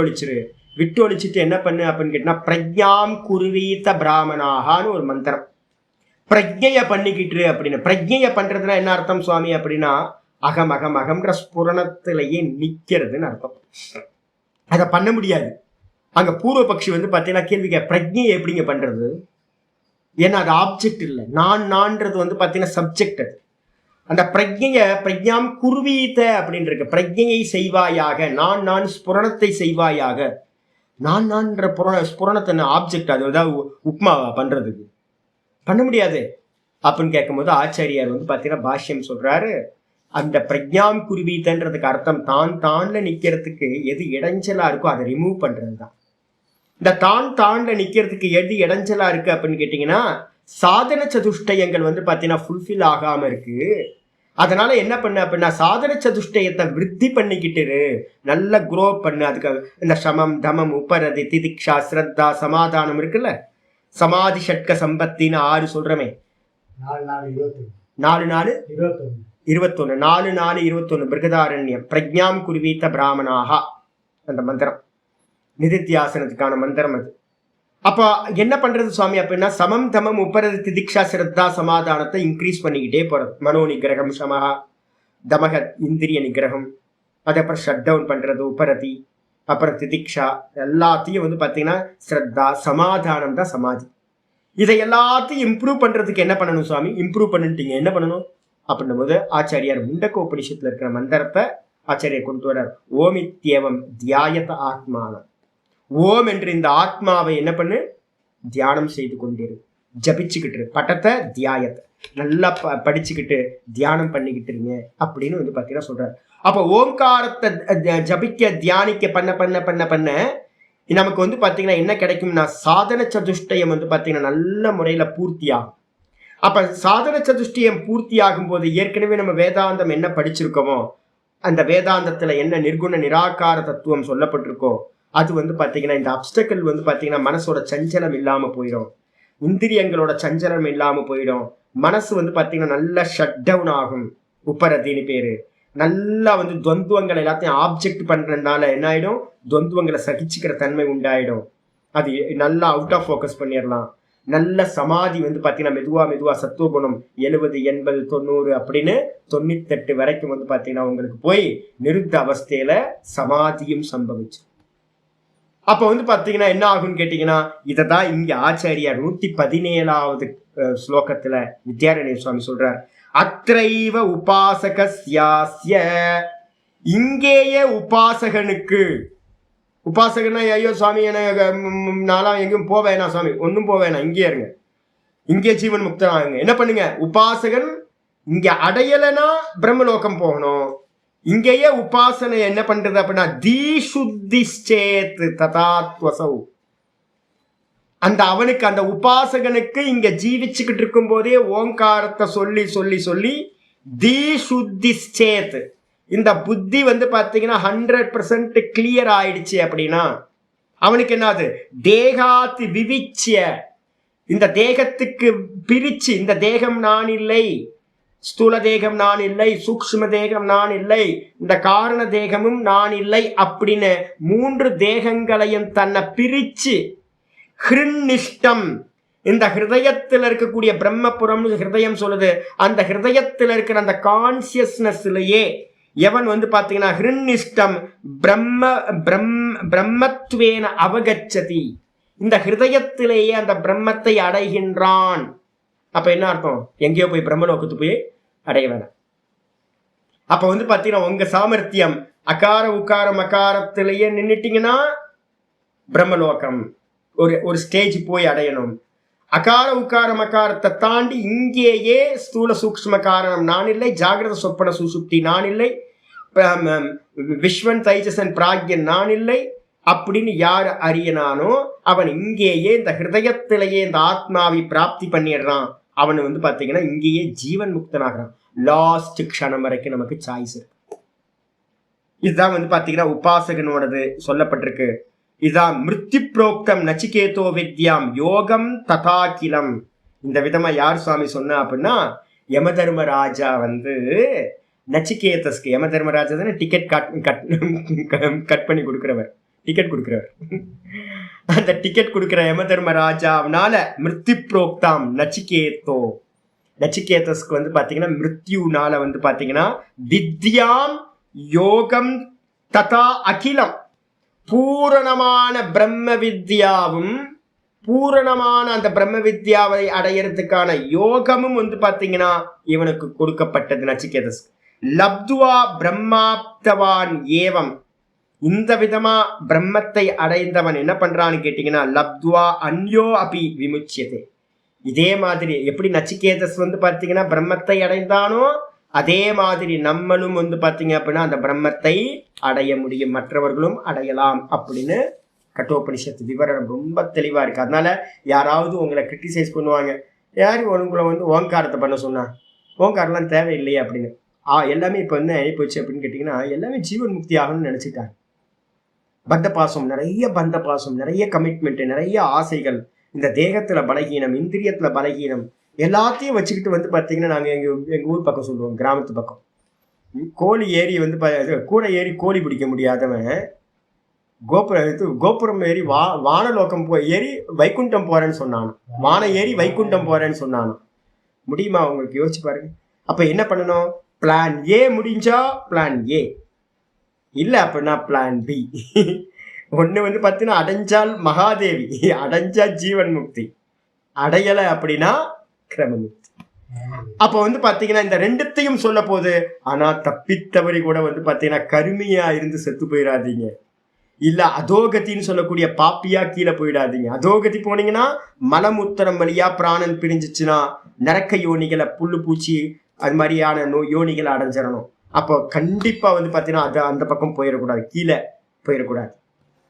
ஒழிச்சிட்டு என்ன பண்ணு அப்படின்னு கேட்டா, பிரஜ்ஞாம் குருவீத பிராமணாகான்னு ஒரு மந்திரம். பிரஜைய பண்ணிக்கிட்டு அப்படின்னு. பிரஜைய பண்றதுனா என்ன அர்த்தம் சுவாமி அப்படின்னா, அகம் அகம் அகம்ன்ற ஸ்புரணத்திலேயே நிக்கிறதுன்னு அர்த்தம். அதை பண்ண முடியாது. அங்க பூர்வ பக்ஷி வந்து பாத்தீங்கன்னா கேள்விக்க, பிரஜையை எப்படிங்க பண்றது? ஏன்னா அது ஆப்ஜெக்ட் இல்லை, நான்ன்றது வந்து பாத்தீங்கன்னா சப்ஜெக்ட். அது அந்த பிரஜ்ஞாம் குருவீத அப்படின்னு இருக்கு. பிரஜையை செய்வாயாக, நான் ஸ்புரணத்தை செய்வாயாக. நான்ன்ற ஸ்புரணத்தை ஆப்ஜெக்ட், அது ஏதாவது உப்மாவா பண்றதுக்கு? பண்ண முடியாது அப்படின்னு கேட்கும்போது ஆச்சாரியார் வந்து பாத்தீங்கன்னா பாஷ்யம் சொல்றாரு, அந்த பிரஜ்ஞாம் குருவீதன்றதுக்கு அர்த்தம் தான்ல நிக்கிறதுக்கு எது இடைஞ்சலா இருக்கோ அதை ரிமூவ் பண்றதுதான். இந்த தான்ல நிக்கிறதுக்கு எது இடைஞ்சலா இருக்கு அப்படின்னு கேட்டீங்கன்னா, சாதன சதுஷ்டயங்கள் வந்து பாத்தீங்கன்னா ஃபுல்ஃபில் ஆகாம இருக்கு. அதனால என்ன பண்ணு அப்படின்னா, சாதன சதுஷ்டயத்தை விருத்தி பண்ணிக்கிட்டு நல்ல குரோ பண்ணு. அதுக்கு இந்த சமம் தமம் உபரதி திதிக்ஷா ஸ்ரத்தா சமாதானம் இருக்குல்ல, சமாதி ஷட்க சம்பத்தின்னு 6 சொல்றமே. 4-4-21 பிருகதாரண்யம் பிரஜ்ஞாம் குருவீத பிராமணாக அந்த மந்திரம் நிதித்தியாசனத்துக்கான மந்திரம் அது. அப்போ என்ன பண்றது சுவாமி அப்படின்னா, சமம் தமம் உபரதி திதிக்ஷா ஸ்ரத்தா சமாதானத்தை இன்க்ரீஸ் பண்ணிக்கிட்டே போறது. மனோ நிகிரகம், சமஹா தமக இந்திரிய நிகிரகம், அதுக்கப்புறம் ஷட் டவுன் பண்றது உபரதி, அப்புறம் திதிக்ஷா, எல்லாத்தையும் வந்து பார்த்தீங்கன்னா ஸ்ரத்தா, சமாதானம் தான் சமாதி. இதை எல்லாத்தையும் இம்ப்ரூவ் பண்றதுக்கு என்ன பண்ணணும் சுவாமி? இம்ப்ரூவ் பண்ணிட்டீங்க, என்ன பண்ணணும் அப்படின்னும் போது ஆச்சாரியார் முண்டகோபனிஷத்துல இருக்கிற மந்திரத்தை ஆச்சாரியர் கொண்டு வர்றார். ஓமித்யேவம் தியாயத ஆத்மானம். ஓம் என்று இந்த ஆத்மாவை என்ன பண்ணு? தியானம் செய்து கொண்டிரு, ஜபிச்சுக்கிட்டு பட்டத்தை தியாயத்தை நல்லா படிச்சுக்கிட்டு தியானம் பண்ணிக்கிட்டு இருங்க அப்படின்னு வந்து பார்த்தீங்கன்னா சொல்றாரு. அப்போ ஓங்காரத்தை ஜபிக்க தியானிக்க பண்ண பண்ண பண்ண பண்ண நமக்கு வந்து பார்த்தீங்கன்னா என்ன கிடைக்கும்னா சாதன சதுஷ்டயம் வந்து பார்த்தீங்கன்னா நல்ல முறையில் பூர்த்தியாகும். அப்போ சாதன சதுஷ்டயம் பூர்த்தி ஆகும் போது ஏற்கனவே நம்ம வேதாந்தம் என்ன படிச்சிருக்கோமோ, அந்த வேதாந்தத்தில் என்ன நிர்குண நிராகார தத்துவம் சொல்லப்பட்டிருக்கோ அது வந்து பார்த்தீங்கன்னா இந்த அப்டக்கல் வந்து பார்த்தீங்கன்னா மனசோட சஞ்சலம் இல்லாமல் போயிடும், இந்திரியங்களோட சஞ்சலம் இல்லாமல் போயிடும். மனசு வந்து பார்த்தீங்கன்னா நல்லா ஷட் டவுன் ஆகும். உப்பரத்தின்னு பேரு. நல்லா வந்து துவந்துவங்களை எல்லாத்தையும் ஆப்ஜெக்ட் பண்றதுனால என்ன ஆயிடும்? துவந்துவங்களை சகிச்சுக்கிற தன்மை உண்டாயிடும். அது நல்லா அவுட் ஆஃப் ஃபோக்கஸ் பண்ணிடலாம். நல்ல சமாதி வந்து பார்த்தீங்கன்னா மெதுவா சத்துவகுணம் 70, 80, 90 அப்படின்னு 98 வரைக்கும் வந்து பார்த்தீங்கன்னா உங்களுக்கு போய் நிருத்த அவஸ்தையில சமாதியும் சம்பவிச்சு. அப்ப வந்து பாத்தீங்கன்னா என்ன ஆகும்னு கேட்டீங்கன்னா இதைதான் இங்க ஆச்சாரியார் 117வது ஸ்லோகத்துல வித்யாரண்ய சுவாமி சொல்றார். அத்ரைவ உபாசகஸ்யாஸ்ய, இங்கேயே உபாசகனுக்கு. உபாசகனா ஐயோ சுவாமி நான்லாம் எங்கேயும் போவேனா சுவாமி, ஒன்றும் போவேனா, இங்கே இருங்க, இங்கே ஜீவன் முக்தனாகுங்க. என்ன பண்ணுங்க? உபாசகன் இங்க அடையலைன்னா பிரம்மலோகம் போகணும். இங்கேயே உபாசனை என்ன பண்றது அப்படின்னா தீசுத்திச்சேத் ததாத்வசௌ, அந்த அவனுக்கு அந்த உபாசகனுக்கு இங்க ஜீவிச்சுக்கிட்டு இருக்கும் போதே ஓங்காரத்தை சொல்லி சொல்லி சொல்லி தீசுத்திச்சேத், இந்த புத்தி வந்து பாத்தீங்கன்னா 100% கிளியர் ஆயிடுச்சு அப்படின்னா அவனுக்கு என்னது? தேகாத்து விவிச்சிய, இந்த தேகத்துக்கு பிரிச்சு, இந்த தேகம் நான் இல்லை, ஸ்தூல தேகம் நான் இல்லை, சூக்ஷ்ம தேகம் நான் இல்லை, இந்த காரண தேகமும் நான் இல்லை அப்படின்னு 3 தேகங்களையும் தன்னை பிரிச்சு ஹிருநிஷ்டம், இந்த ஹிருதயத்தில் இருக்கக்கூடிய பிரம்மபுரம் ஹிருதயம் சொல்லுது, அந்த ஹிருதயத்தில் இருக்கிற அந்த கான்சியஸ்னஸ்லயே எவன் வந்து பாத்தீங்கன்னா ஹிருநிஷ்டம் பிரம்மத்வேன அவகச்சதி, இந்த ஹிருதயத்திலேயே அந்த பிரம்மத்தை அடைகின்றான். அப்ப என்ன அர்த்தம்? எங்கேயோ போய் பிரம்மலோகத்து போய் அடைய வேணாம். அப்ப வந்து பாத்தீங்கன்னா உங்க சாமர்த்தியம் அகார உக்காரம் அகாரத்திலேயே நின்னுட்டீங்கன்னா பிரம்மலோகம் ஒரு ஸ்டேஜ் போய் அடையணும். அகார உக்காரம் அகாரத்தை தாண்டி இங்கேயே ஸ்தூல சூக்ஷ்ம காரணம் நான் இல்லை, ஜாகிரத சொப்பன சுசுப்தி நான் இல்லை, விஸ்வன் தைஜசன் பிராக்யன் நான் இல்லை அப்படின்னு யார் அறியனானோ அவன் இங்கேயே இந்த ஹிருதயத்திலேயே இந்த ஆத்மாவை பிராப்தி பண்ணிடுறான். அவன் வந்து பாத்தீங்கன்னா இங்கேயே ஜீவன் முக்தனாகிறான். லாஸ்ட் க்ஷணம் வரைக்கும் நமக்கு சாய்ஸ் இருக்கு. இதுதான் வந்து பாத்தீங்கன்னா உபாசகனோடது சொல்லப்பட்டிருக்கு. இதுதான் மிருத்யு புரோக்தம் நச்சிகேதோ வித்யாம் யோகம் ததாகிலம். இந்த விதமா யார் சுவாமி சொன்னா அப்படின்னா யமதர்மராஜா வந்து நச்சிகேதஸ்க்கு, யமதர்மராஜா தானே டிக்கெட் கட் பண்ணி கொடுக்கிறவர், டிக்கெட் கொடுக்கிறவர். அந்த டிக்கெட் கொடுக்கிற யமதர்மராஜாவனால மிருத்யு புரோக்தாம் நச்சிகேதோ, நச்சிகேதஸ்க்கு வந்து பாத்தீங்கன்னா மிருத்யுனால வந்து பாத்தீங்கன்னா வித்யாம் யோகம் ததா அகிலம், பூரணமான பிரம்ம வித்யாவும் பூரணமான அந்த பிரம்ம வித்யாவை அடையறதுக்கான யோகமும் வந்து பாத்தீங்கன்னா இவனுக்கு கொடுக்கப்பட்டது நச்சிகேதஸ். லப்துவா பிரம்மாப்தவான் ஏவம், இந்த விதமா பிரம்மத்தை அடைந்தவன் என்ன பண்றான்னு கேட்டீங்கன்னா லப்துவா அன்யோ அபி விமுச்சியதே. இதே மாதிரி எப்படி நச்சிகேதஸ் வந்து பாத்தீங்கன்னா பிரம்மத்தை அடைந்தானோ அதே மாதிரி நம்மளும் வந்து பாத்தீங்க அப்படின்னா அந்த பிரம்மத்தை அடைய முடியும், மற்றவர்களும் அடையலாம் அப்படின்னு கட்டோபனிஷத்து விவரம் ரொம்ப தெளிவா இருக்கு. அதனால யாராவது உங்களை கிரிட்டிசைஸ் பண்ணுவாங்க, யாரு உங்களை வந்து ஓங்காரத்தை பண்ண சொன்னா, ஓங்காரம்லாம் தேவையில்லையே அப்படின்னு. எல்லாமே இப்ப என்ன ஆகி போச்சு அப்படின்னு கேட்டீங்கன்னா எல்லாமே ஜீவன் முக்தி ஆகணும்னு நினைச்சிட்டாங்க. பந்த பாசம், நிறைய கமிட்மெண்ட், நிறைய ஆசைகள், இந்த தேகத்துல பலகீனம், இந்திரியத்துல பலகீனம் எல்லாத்தையும் வச்சுக்கிட்டு வந்து பாத்தீங்கன்னா நாங்க எங்க ஊர் பக்கம் சொல்லுவோம், கிராமத்து பக்கம் கோழி ஏறி வந்து கூட ஏறி கோழி பிடிக்க முடியாதவன் கோபுரம் ஏறி வானலோகம் ஏறி வைகுண்டம் போறேன்னு சொன்னானோ, வானம் ஏறி வைகுண்டம் போறேன்னு சொன்னானோ. முடியுமா உங்களுக்கு? யோசிச்சு பாருங்க. அப்ப என்ன பண்ணணும்? பிளான் ஏ முடிஞ்சா பிளான் ஏ, இல்ல அப்படின்னா பிளான் பி. ஒண்ணு வந்து பார்த்தீங்கன்னா அடைஞ்சால் மகாதேவி, அடைஞ்சா ஜீவன் முக்தி, அடையலை அப்படின்னா கிரமமுக்தி. அப்போ வந்து பாத்தீங்கன்னா இந்த ரெண்டுத்தையும் சொல்ல போது. ஆனா தப்பித்தவரி கூட வந்து பாத்தீங்கன்னா கருமையா இருந்து செத்து போயிடாதீங்க, இல்ல அதோகத்தின்னு சொல்லக்கூடிய பாப்பியா கீழே போயிடாதீங்க. அதோகதி போனீங்கன்னா மலமூத்திரம் வழியா பிராணன் பிரிஞ்சிச்சுன்னா நரக்க யோனிகளை, புல்லு பூச்சி அது மாதிரியான யோனிகளை அடைஞ்சிடணும். அப்போ கண்டிப்பா வந்து பாத்தீங்கன்னா அது அந்த பக்கம் போயிடக்கூடாது, கீழே போயிடக்கூடாது.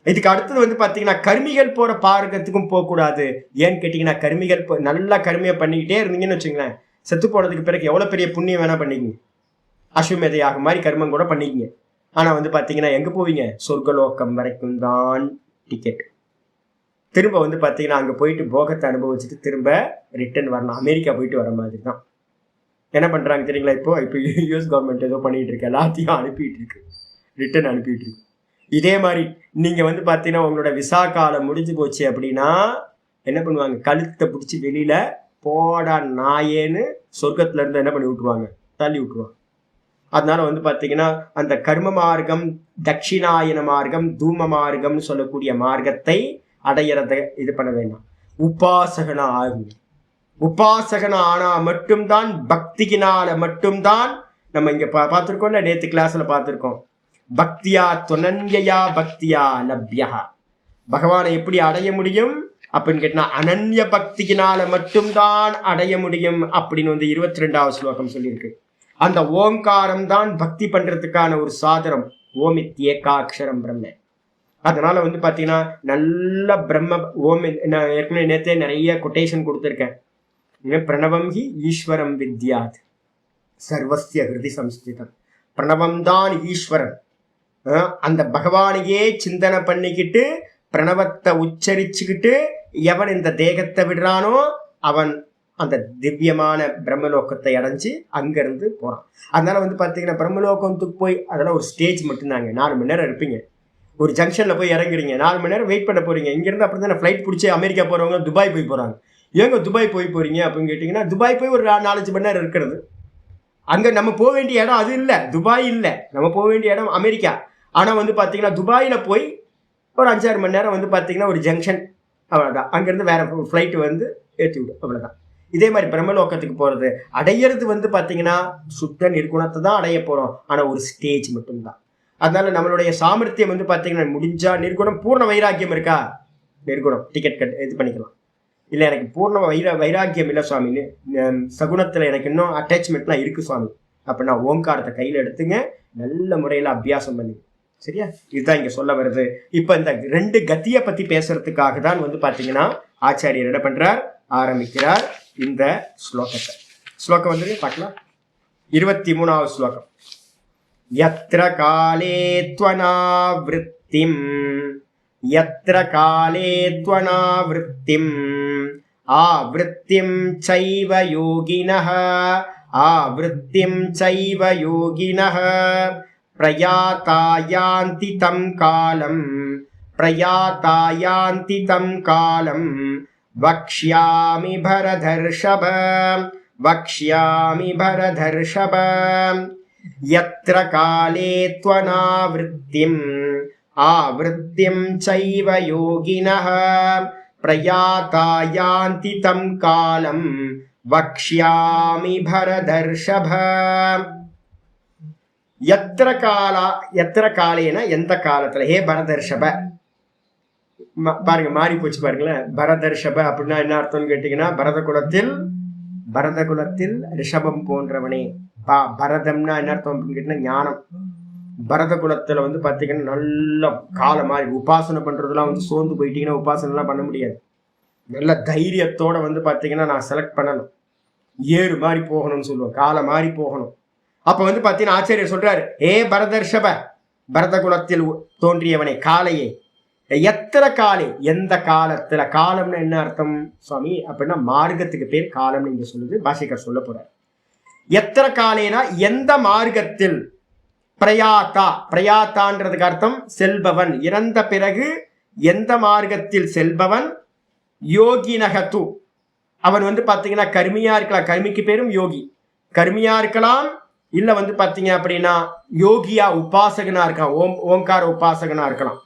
இதுக்கு அடுத்தது வந்து பாத்தீங்கன்னா கருமிகள் போற பாரகத்துக்கும் போகக்கூடாது. ஏன்னு கேட்டீங்கன்னா கருமிகள் நல்லா கருமையை பண்ணிக்கிட்டே இருந்தீங்கன்னு வச்சுங்களேன், செத்து போனதுக்கு பிறகு எவ்வளவு பெரிய புண்ணியம் வேணா பண்ணிக்கங்க, அஸ்வமேதையாக மாதிரி கர்மம் கூட பண்ணிக்கங்க. ஆனா வந்து பாத்தீங்கன்னா எங்க போவீங்க? சொர்க்கலோகம் வரைக்கும் தான் டிக்கெட். திரும்ப வந்து பாத்தீங்கன்னா அங்க போயிட்டு போகத்தை அனுபவிச்சுட்டு திரும்ப ரிட்டர்ன் வரணும். அமெரிக்கா போயிட்டு வர மாதிரி தான். என்ன பண்றாங்க தெரியுங்களா? இப்போ யூஎஸ் கவர்மெண்ட் ஏதோ பண்ணிட்டு இருக்கு, எல்லாத்தையும் அனுப்பிட்டு இருக்கு, ரிட்டர்ன் அனுப்பிட்டு இருக்கு. இதே மாதிரி நீங்க வந்து பாத்தீங்கன்னா உங்களோட விசா காலம் முடிஞ்சு போச்சு அப்படின்னா என்ன பண்ணுவாங்க? கழுத்தை பிடிச்சி வெளியில போடா நாயேன்னு சொர்க்கத்துல இருந்து என்ன பண்ணி விட்டுருவாங்க? தள்ளி விட்டுருவாங்க. அதனால வந்து பாத்தீங்கன்னா அந்த கர்ம மார்க்கம், தட்சிணாயன மார்க்கம், தூம மார்க்கம்னு சொல்லக்கூடிய மார்க்கத்தை அடையிறத இது பண்ண வேண்டாம். உபாசகனா ஆகுங்க. உபாசகனா ஆனா மட்டும்தான், பக்தியினால மட்டும்தான். நம்ம இங்க பார்த்திருக்கோம்ல, நேத்து கிளாஸ்ல பார்த்திருக்கோம், பக்தியா துனன்யா பக்தியா லப்யா. பகவானை எப்படி அடைய முடியும் அப்படின்னு கேட்டா அனன்ய பக்தியினால மட்டும்தான் அடைய முடியும் அப்படின்னு வந்து 22வது ஸ்லோகம் சொல்லியிருக்கு. அந்த ஓங்காரம் தான் பக்தி பண்றதுக்கான ஒரு சாதனம். ஓமித்யேகாட்சரம் பிரம்ம. அதனால வந்து பாத்தீங்கன்னா நல்ல பிரம்ம ஓம். நான் ஏற்கனவே நேற்றே நிறைய கொட்டேஷன் கொடுத்துருக்கேன். பிரணவம் ஹி ஈஸ்வரம் வித்யாத் சர்வஸ்ய ஹிருதி சம்ஸ்திதம். பிரணவம் தான் ஈஸ்வரன். அந்த பகவானையே சிந்தனை பண்ணிக்கிட்டு பிரணவத்தை உச்சரிச்சுக்கிட்டு எவன் இந்த தேகத்தை விடுறானோ அவன் அந்த திவ்யமான பிரம்மலோகத்தை அடைஞ்சு அங்கிருந்து போறான். அதனால வந்து பாத்தீங்கன்னா பிரம்மலோகத்துக்கு போய் அதெல்லாம் ஒரு ஸ்டேஜ் மட்டும்தாங்க. 4 மணி நேரம் இருப்பீங்க, ஒரு ஜங்ஷன்ல போய் இறங்குறீங்க, 4 மணி நேரம் வெயிட் பண்ண போறீங்க. இங்கிருந்து அப்படிதான் ஃபிளைட் பிடிச்சி அமெரிக்கா போறவங்க துபாய் போய் போறாங்க. ஏங்க துபாய் போய் போறீங்க அப்படின்னு கேட்டீங்கன்னா, துபாய் போய் ஒரு 4-5 மணி நேரம் இருக்கிறது. அங்க நம்ம போக வேண்டிய இடம் அது இல்லை, துபாய் இல்லை. நம்ம போக வேண்டிய இடம் அமெரிக்கா. ஆனா வந்து பாத்தீங்கன்னா துபாயில போய் ஒரு 5-6 மணி நேரம் வந்து பாத்தீங்கன்னா ஒரு ஜங்ஷன், அவ்வளவுதான். அங்கிருந்து வேற ஃபிளைட் வந்து ஏற்றி விடும், அவ்வளவுதான். இதே மாதிரி பிரம்மலோகத்துக்கு போறது அடையிறது வந்து பாத்தீங்கன்னா சுத்த நிர்குணத்தை தான் அடைய போறோம். ஆனா ஒரு ஸ்டேஜ் மட்டும்தான். அதனால நம்மளுடைய சாமர்த்தியம் வந்து பாத்தீங்கன்னா முடிஞ்சா நிர்குணம், பூர்ண வைராக்கியம் இருக்கா, நிர்குணம் டிக்கெட் இது பண்ணிக்கலாம். இல்லை எனக்கு பூர்ண வைராக்கியம் இல்லை சுவாமின்னு, சகுனத்துல எனக்கு இன்னும் அட்டாச்மெண்ட்லாம் இருக்கு சுவாமி அப்படின்னா ஓங்காரத்தை கையில எடுத்துங்க, நல்ல முறையில அபியாசம் பண்ணுங்க. சரியா? இதுதான் இங்க சொல்ல வருது. இப்ப இந்த 2 கத்தியை பத்தி பேசுறதுக்காக தான் வந்து பாத்தீங்கன்னா ஆச்சாரியர் என்ன பண்றார், ஆரம்பிக்கிறார் இந்த ஸ்லோகத்தை. ஸ்லோகம் வந்து பார்க்கலாம். 23வது ஸ்லோகம். யத்ர காலே த்வனாவ்ருத்திம், யத்ர காலே த்வனாவ்ருத்திம் ஆவ்ருத்திம் சைவ யோகினஹ, ஆவ்ருத்திம் சைவ யோகினஹ பிரயாதாயாந்தி தம் காலம், பிரயாதாயாந்தி தம் காலம் வக்ஷ்யாமி பரதர்ஷப, வக்ஷ்யாமி பரதர்ஷப. யத்ர காலே த்வனாவ்ருத்திம் ஆவ்ருத்திம் சைவ யோகினஹ பிரயாதாயாந்தி தம் காலம் வக்ஷ்யாமி பரதர்ஷப. யத்ர காலா, யத்ர காலேனா எந்த காலத்துல, ஹே பரதர்ஷப. பாருங்க மாறி போச்சு பாருங்களேன். பரதர்ஷப அப்படின்னா என்ன அர்த்தம்னு கேட்டீங்கன்னா, பரத குலத்தில் ரிஷபம் போன்றவனே. பரதம்னா என்ன அர்த்தம் அப்படின்னு கேட்டீங்கன்னா ஞானம். பரத குலத்துல வந்து பாத்தீங்கன்னா நல்ல காலம் மாதிரி உபாசனை பண்றதுலாம் வந்து சோர்ந்து போயிட்டீங்கன்னா உபாசனை எல்லாம் பண்ண முடியாது. நல்ல தைரியத்தோட வந்து பாத்தீங்கன்னா நான் செலக்ட் பண்ணணும், ஏறு மாதிரி போகணும்னு சொல்லுவேன், காலம் மாதிரி போகணும். அப்ப வந்து பாத்தீங்கன்னா ஆச்சாரியர் சொல்றாரு, ஏ பரதர்ஷப, பரத குலத்தில் தோன்றியவனே, காலையே. எத்தனை காலே, எந்த காலத்துல. காலம்னு என்ன அர்த்தம் சுவாமி அப்படின்னா மார்க்கத்துக்கு பேர் காலம்னு இங்க சொல்லுது, பாஷிகர் சொல்ல போறார். எத்தனை காலேனா எந்த மார்க்கத்தில். பிரயாத்தா, பிரயாத்தான்றதுக்கு அர்த்தம் செல்பவன், இறந்த பிறகு எந்த மார்க்கத்தில் செல்பவன். யோகினகத்து, அவன் வந்து பாத்தீங்கன்னா கர்மியா இருக்கலாம், கர்மிக்கு பேரும் யோகி, கர்மியா இருக்கலாம். இல்ல வந்து பாத்தீங்க அப்படின்னா யோகியா உபாசகனா இருக்கலாம், ஓங்கார உபாசகனா இருக்கலாம்.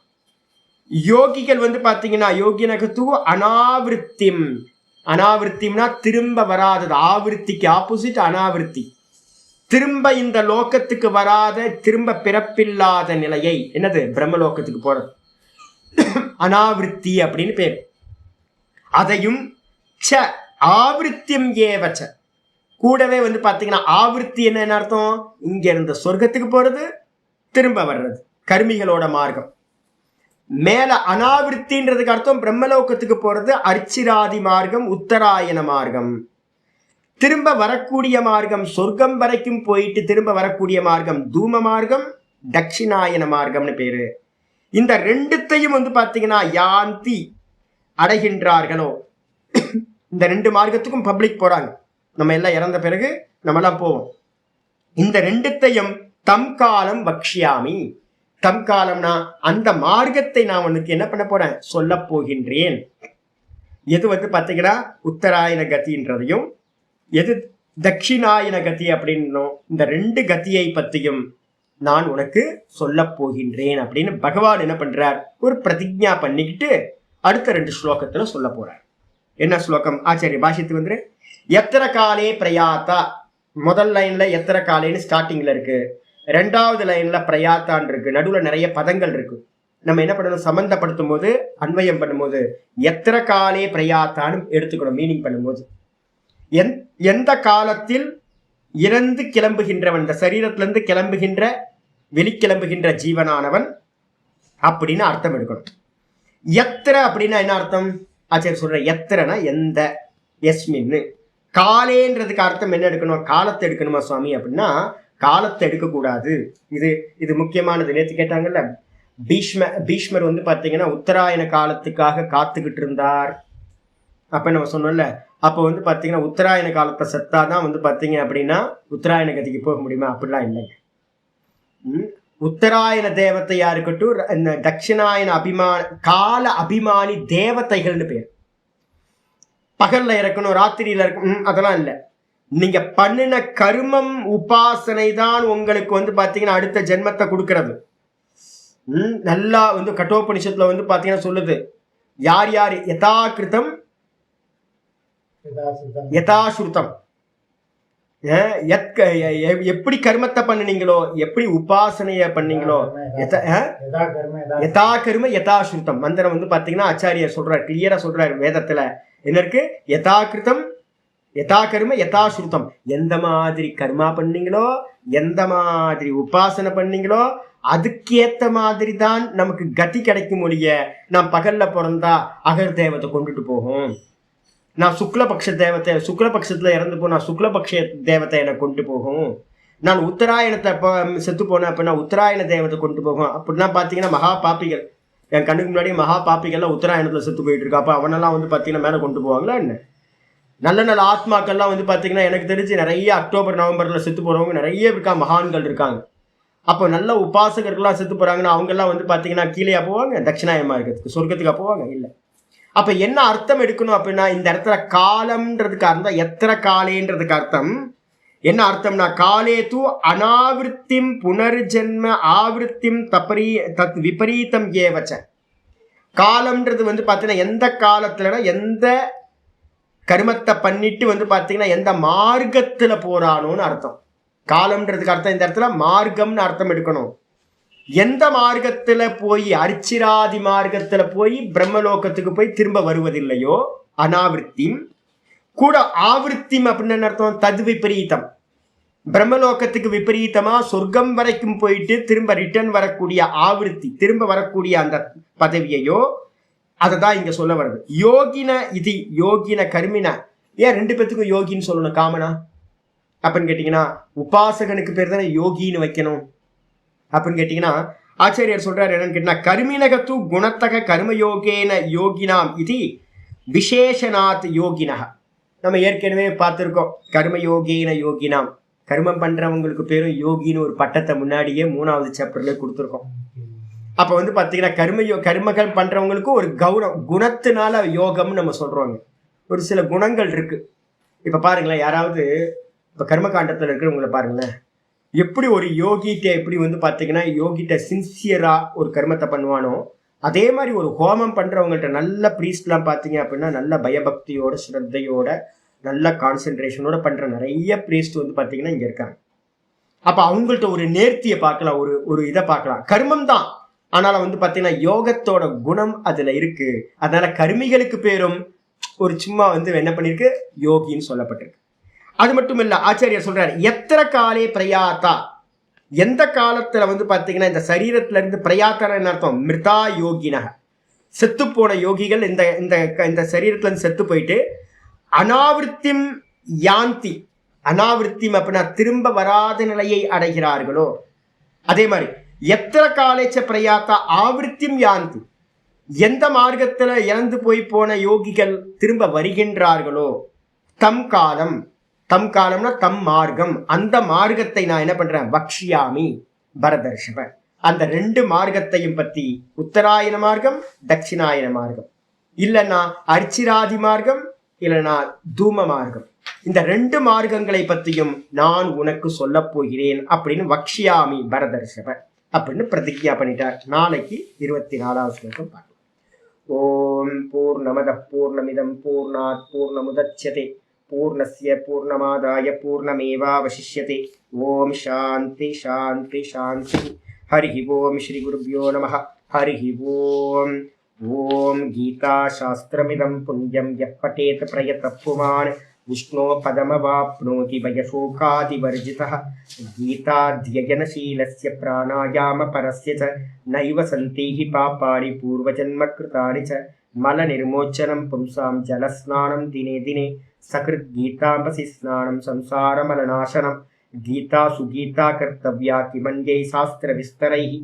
யோகிகள் வந்து பாத்தீங்கன்னா யோகினகத்து அனாவிருத்திம். அனாவிருத்திம்னா திரும்ப வராதது. ஆவிருத்திக்கு ஆப்போசிட் அனாவிருத்தி. திரும்ப இந்த லோகத்துக்கு வராத, திரும்ப பிறப்பில்லாத நிலையை என்னது பிரம்மலோகத்துக்கு போறது அனாவிருத்தி அப்படின்னு பேர். அதையும் ச ஆவிருத்தியம் ஏவச்ச கூடவே வந்து பாத்தீங்கன்னா ஆவிருத்தி என்ன அர்த்தம்? இங்க இருந்த சொர்க்கத்துக்கு போறது திரும்ப வர்றது கர்மிகளோட மார்க்கம். மேல அனாவிருத்தின்றதுக்கு அர்த்தம் பிரம்மலோகத்துக்கு போறது அர்ச்சிராதி மார்க்கம், உத்தராயண மார்க்கம். திரும்ப வரக்கூடிய மார்க்கம் சொர்க்கம் வரைக்கும் போயிட்டு திரும்ப வரக்கூடிய மார்க்கம் தூம மார்க்கம், தட்சிணாயன மார்க்கம்னு பேரு. இந்த ரெண்டுத்தையும் வந்து பாத்தீங்கன்னா யாந்தி அடைகின்றார்களோ. இந்த ரெண்டு மார்க்கத்துக்கும் பப்ளிக் போறாங்க. நம்ம எல்லாம் இறந்த பிறகு நம்ம எல்லாம் போவோம். இந்த ரெண்டுத்தையும் தம் காலம் வக்ஷியாமி. தம் காலம்னா அந்த மார்க்கத்தை நான் உனக்கு என்ன பண்ண போறேன், சொல்ல போகின்றேன். எது வந்து பாத்தீங்கன்னா உத்தராயண கதின்றதையும் எது தட்சிணாயன கதி அப்படின்னும் இந்த ரெண்டு கதியை பத்தியும் நான் உனக்கு சொல்ல போகின்றேன் அப்படின்னு பகவான் என்ன பண்றார், ஒரு பிரதிஜ்ஞா பண்ணிக்கிட்டு அடுத்த 2 ஸ்லோகத்துல சொல்ல போறார். என்ன ஸ்லோகம்? ஆச்சாரிய பாஷ்யத்துக்கு வந்து எத்தனை காலே பிரயாத்தா. முதல் லைன்ல எத்தனை காலேன்னு ஸ்டார்டிங்ல இருக்கு, 2வது லைன்ல பிரயாத்தான் இருக்கு, நடுவுல நிறைய பதங்கள் இருக்கு. நம்ம என்ன பண்ணணும், சம்பந்தப்படுத்தும் போது அன்வயம் பண்ணும்போது எத்தனை காலே பிரயாத்தான்னு எடுத்துக்கணும். மீனிங் பண்ணும்போது எந்த காலத்தில் இறந்து கிளம்புகின்றவன், இந்த சரீரத்திலிருந்து கிளம்புகின்ற வெளிக்கிளம்புகின்ற ஜீவனானவன் அப்படின்னு அர்த்தம் எடுக்கணும். எத்திர அப்படின்னா என்ன அர்த்தம்? ஆச்சாரிய சொல்ற எத்திரனா எந்த, எஸ்மின்னு. காலேன்றதுக்கு அர்த்தம் என்ன எடுக்கணும், காலத்தை எடுக்கணுமா சுவாமி அப்படின்னா காலத்தை எடுக்கக்கூடாது. இது முக்கியமானது. நேற்று கேட்டாங்கல்ல, பீஷ்மர் வந்து பாத்தீங்கன்னா உத்தராயண காலத்துக்காக காத்துக்கிட்டு இருந்தார். அப்ப நம்ம சொன்னோம்ல, அப்போ வந்து பாத்தீங்கன்னா உத்தராயண காலத்தை செத்தாதான் வந்து பாத்தீங்க அப்படின்னா உத்தராயண கதிக்கு போக முடியுமா? அப்படிலாம் இல்லைங்க. உத்தராயண தேவதையா இருக்கட்டும், இந்த தட்சிணாயன கால அபிமானி தேவதைகள்னு பேர். பகல்ல இறக்கணும், ராத்திரியில இருக்கணும், அதெல்லாம் இல்லை. நீங்க பண்ணின கர்மம் உபாசனை தான் உங்களுக்கு வந்து பாத்தீங்கன்னா அடுத்த ஜென்மத்தை கொடுக்கறது. நல்லா வந்து கட்டோபனிஷத்துல வந்து பாத்தீங்கன்னா சொல்லுது, யார் யார் யதாகிருதம் யதாஸ்ருதம், எப்படி கர்மத்தை பண்ணினீங்களோ, எப்படி உபாசனைய பண்ணீங்களோ, யதா கர்ம யதாஸ்ருதம் மந்திரம் வந்து பாத்தீங்கன்னா ஆச்சாரியர் சொல்றாரு, கிளியரா சொல்றாரு வேதத்துல. என்ன இருக்கு? யதாகிருதம் யதா கர்ம யதாஸ்ருதம். எந்த மாதிரி கர்மா பண்ணீங்களோ, எந்த மாதிரி உபாசனை பண்ணீங்களோ அதுக்கேத்த மாதிரி தான் நமக்கு கதி கிடைக்கும் ஒழிய, நான் பகல்ல பிறந்தா அகர் தேவத்தை கொண்டுட்டு போகும், நான் சுக்லபக்ஷ தேவத்தை சுக்லபக்ஷத்துல இறந்து போனா சுக்லபக்ஷ தேவத்தை என்னை கொண்டு போகும், நான் உத்தராயணத்தை செத்து போனேன் அப்படின்னா உத்தராயண தேவத்தை கொண்டு போகும். அப்படின்னா பாத்தீங்கன்னா மகா பாப்பிகள், என் கண்ணுக்கு முன்னாடி மகா பாப்பிகள்லாம் உத்தராயணத்துல செத்து போயிட்டு இருக்கா. அப்ப அவனெல்லாம் வந்து பாத்தீங்கன்னா மேல கொண்டு போவாங்களா என்ன? நல்ல நல்ல ஆத்மாக்கள்லாம் வந்து பாத்தீங்கன்னா எனக்கு தெரிஞ்சு நிறைய அக்டோபர் நவம்பர்ல செத்து போறவங்க நிறைய இருக்கா, மகான்கள் இருக்காங்க. அப்போ நல்ல உபாசகர்கள்லாம் செத்து போறாங்கன்னா அவங்க எல்லாம் வந்து பாத்தீங்கன்னா கீழே போவாங்க, தட்சிணாயமா இருக்கிறதுக்கு சொர்க்கத்துக்கு போவாங்க இல்ல. அப்ப என்ன அர்த்தம் எடுக்கணும் அப்படின்னா, இந்த இடத்துல காலம்ன்றதுக்கு அர்த்தம் எத்தனை காலேன்றதுக்கு அர்த்தம் என்ன அர்த்தம்னா, காலே தூ அனாவிருத்திம் புனர்ஜென்ம ஆவிருத்திம் தத் விபரீதம் ஏவச்ச. காலம்ன்றது வந்து பாத்தீங்கன்னா எந்த காலத்துலனா எந்த கர்மத்தை பண்ணிட்டு வந்து பாத்தீங்கன்னா எந்த மார்க்கத்துல போறானோன்னு அர்த்தம். காலம்ன்றதுக்கு அர்த்தம் இந்த இடத்துல மார்க்கம்னு அர்த்தம் எடுக்கணும். எந்த மார்க்கத்துல போய் அர்ச்சிராதி மார்க்கத்துல போய் பிரம்மலோகத்துக்கு போய் திரும்ப வருவதில்லையோ அனாவிருத்தி. கூட ஆவிருத்திம் அப்படின்னு அர்த்தம் தது விபரீதம். பிரம்மலோகத்துக்கு விபரீதமா சொர்க்கம் வரைக்கும் போயிட்டு திரும்ப ரிட்டர்ன் வரக்கூடிய ஆவிருத்தி, திரும்ப வரக்கூடிய அந்த பதவியையோ அததான் இங்க சொல்ல வருது. யோகின இது யோகின கர்மின. ஏன் 2 பேத்துக்கும் யோகின்னு சொல்லணும் காமனா அப்படின்னு கேட்டீங்கன்னா, உபாசகனுக்கு பேர் தானே யோகின்னு வைக்கணும் அப்படின்னு கேட்டீங்கன்னா, ஆச்சாரியர் சொல்றாரு என்னன்னு கேட்டீங்கன்னா, கர்மினகத்து குணத்தக கர்மயோகேன யோகினாம் இது விசேஷனாத் யோகினக. நம்ம ஏற்கனவே பார்த்திருக்கோம், கர்மயோகேன யோகினாம், கர்மம் பண்றவங்களுக்கு பேரும் யோகின்னு ஒரு பட்டத்தை முன்னாடியே 3வது சாப்டர்ல கொடுத்துருக்கோம். அப்ப வந்து பாத்தீங்கன்னா கர்மகள் பண்றவங்களுக்கு ஒரு குணத்தினால யோகம்னு நம்ம சொல்றோங்க. ஒரு சில குணங்கள் இருக்கு. இப்ப பாருங்களேன், யாராவது இப்ப கர்மகாண்டத்துல இருக்கிறவங்களை பாருங்களேன், எப்படி ஒரு யோகிட்ட எப்படி வந்து பாத்தீங்கன்னா யோகிட்ட சின்சியரா ஒரு கர்மத்தை பண்ணுவானோ அதே மாதிரி ஒரு ஹோமம் பண்றவங்கள்ட்ட நல்ல ப்ரீஸ்ட்லாம் பார்த்தீங்க அப்படின்னா நல்ல பயபக்தியோட ஸ்ரத்தையோட நல்ல கான்சென்ட்ரேஷனோட பண்ற நிறைய ப்ரீஸ்ட் வந்து பார்த்தீங்கன்னா இங்க இருக்காங்க. அப்ப அவங்கள்ட்ட ஒரு நேர்த்தியை பார்க்கலாம், ஒரு இதை பார்க்கலாம். கர்மம் தான், ஆனால வந்து பார்த்தீங்கன்னா யோகத்தோட குணம் அதுல இருக்கு. அதனால கர்மிகளுக்கு பேரும் ஒரு சும்மா வந்து என்ன பண்ணிருக்கு, யோகின்னு சொல்லப்பட்டிருக்கு. அது மட்டும் இல்ல, ஆச்சாரியர் சொல்றாரு எத்திர காலே பிரயாத்தா, எந்த காலத்துல வந்து பாத்தீங்கன்னா இந்த சரீரத்துல இருந்து பிரயாத்தன அர்த்தம் மிருதா யோகினக, செத்து போன யோகிகள் இந்த இந்த இந்த சரீரத்துல இருந்து செத்து போயிட்டு அனாவிருத்திம் யாந்தி, அனாவிருத்திம் அப்படின்னா திரும்ப வராத நிலையை அடைகிறார்களோ, அதே மாதிரி எத்திர காலேச்ச பிரயாத்தா ஆவிருத்தியும் யாந்தி, எந்த மார்க்கத்துல இறந்து போய் போன யோகிகள் திரும்ப வருகின்றார்களோ, தம் காலம், தம் காலம்னா தம் மார்க்கம், அந்த மார்க்கத்தை நான் என்ன பண்றேன், வக்ஷியாமி பரதர்ஷப, அந்த ரெண்டு மார்க்கத்தையும் பத்தி, உத்தராயண மார்க்கம் தட்சிணாயன மார்க்கம், இல்லைன்னா அர்ச்சிராதி மார்க்கம், இல்லைன்னா தூம மார்க்கம், இந்த ரெண்டு மார்க்கங்களை பத்தியும் நான் உனக்கு சொல்ல போகிறேன் அப்படின்னு வக்ஷியாமி பரதர்ஷப அப்படின்னு பிரதிஜ்ஞா பண்ணிட்டார். நாளைக்கு 24வது ஸ்லோகம் பார்க்கலாம். ஓம் பூர்ணமத பூர்ணமிதம் பூர்ணாத் பூர்ணமுதச்யதே பூர்ணஸ்ய பூர்ணமாதாய பூர்ணமேவாவசிஷ்யதே. ஓம் சாந்தி சாந்தி சாந்தி. ஹரி ஓம் ஸ்ரீ குருப்யோ நமः. ஹரி ஓம். ஓம் கீதா சாஸ்திரமிதம் புண்ணியம் யः படேத் பிரயத்தः புமான் விஷ்ணோ பதமவாப்னோதி வயசோகாதிவர்ஜிதः. கீதாத்யயனசீலஸ்ய பிராணாயாம பரஸ்ய ச நைவ சந்தி ஹி பாபாணி பூர்வஜன்ம கிருதானி ச. மல நிர்மோச்சனம் பும்சாம் ஜலஸ்நானம் தினே தினே சகிருத் கீதாம்பசி ஸ்நானம் சம்சாரமலநாசனம். கீதா சுகீதா கர்த்தவ்யா கிமன்யை சாஸ்திர விஸ்தரைஹி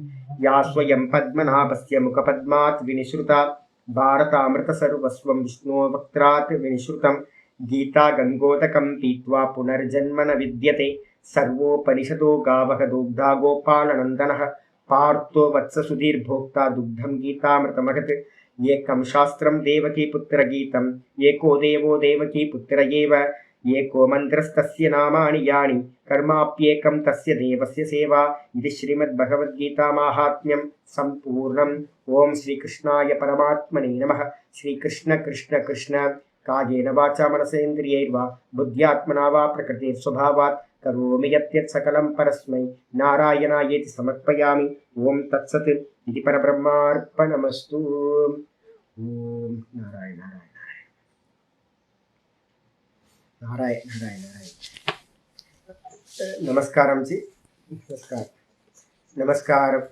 யா ஸ்வயம் பத்மநாபஸ்ய முகபத்மாத் வினிஸ்ருதா. பாரதாமிருத சர்வஸ்வம் விஷ்ணோ வக்த்ராத் வினிஸ்ருதம். கீதா கங்கோதகம் பீத்வா புனர்ஜன்ம ந வித்யதே. சர்வோபனிஷதோ காவக துக்தா கோபாலநந்தனः. பார்த்தோ வத்ச சுதீர்போக்தா துக்தம் கீதாமிருதமகத். ஏகம் சாஸ்திரம் தேவகீ புத்திர கீதம் ஏகோ தேவோ தேவகீ புத்திர ஏவ. ஏகோ மந்திரஸ்தஸ்ய நாமானி யானி கர்மாப்யேகம் தஸ்ய தேவஸ்ய சேவா. இது ஸ்ரீமத் பகவத்கீதா மாஹாத்மியம் சம்பூர்ணம். ஓம் ஸ்ரீகிருஷ்ணாய பரமாத்மனே நமः. ஸ்ரீகிருஷ்ண கிருஷ்ண கிருஷ்ண காயேன வாச்சா மனசேந்திரியைர்வா புத்யாத்மனா வா பிரகிருதேர் ஸ்வபாவாத் கரோமி யத்யத் சகலம் பரஸ்மை நாராயணாயேதி சமர்ப்பயாமி. ஓம் தத்சத். இது பரபிரம்மார்ப்பணமஸ்து. ஓம் நாராயண நாராயண நாராயண நாராயண நாராயண. நமஸ்காரம் ஜி, நமஸ்காரம் நமஸ்காரம்.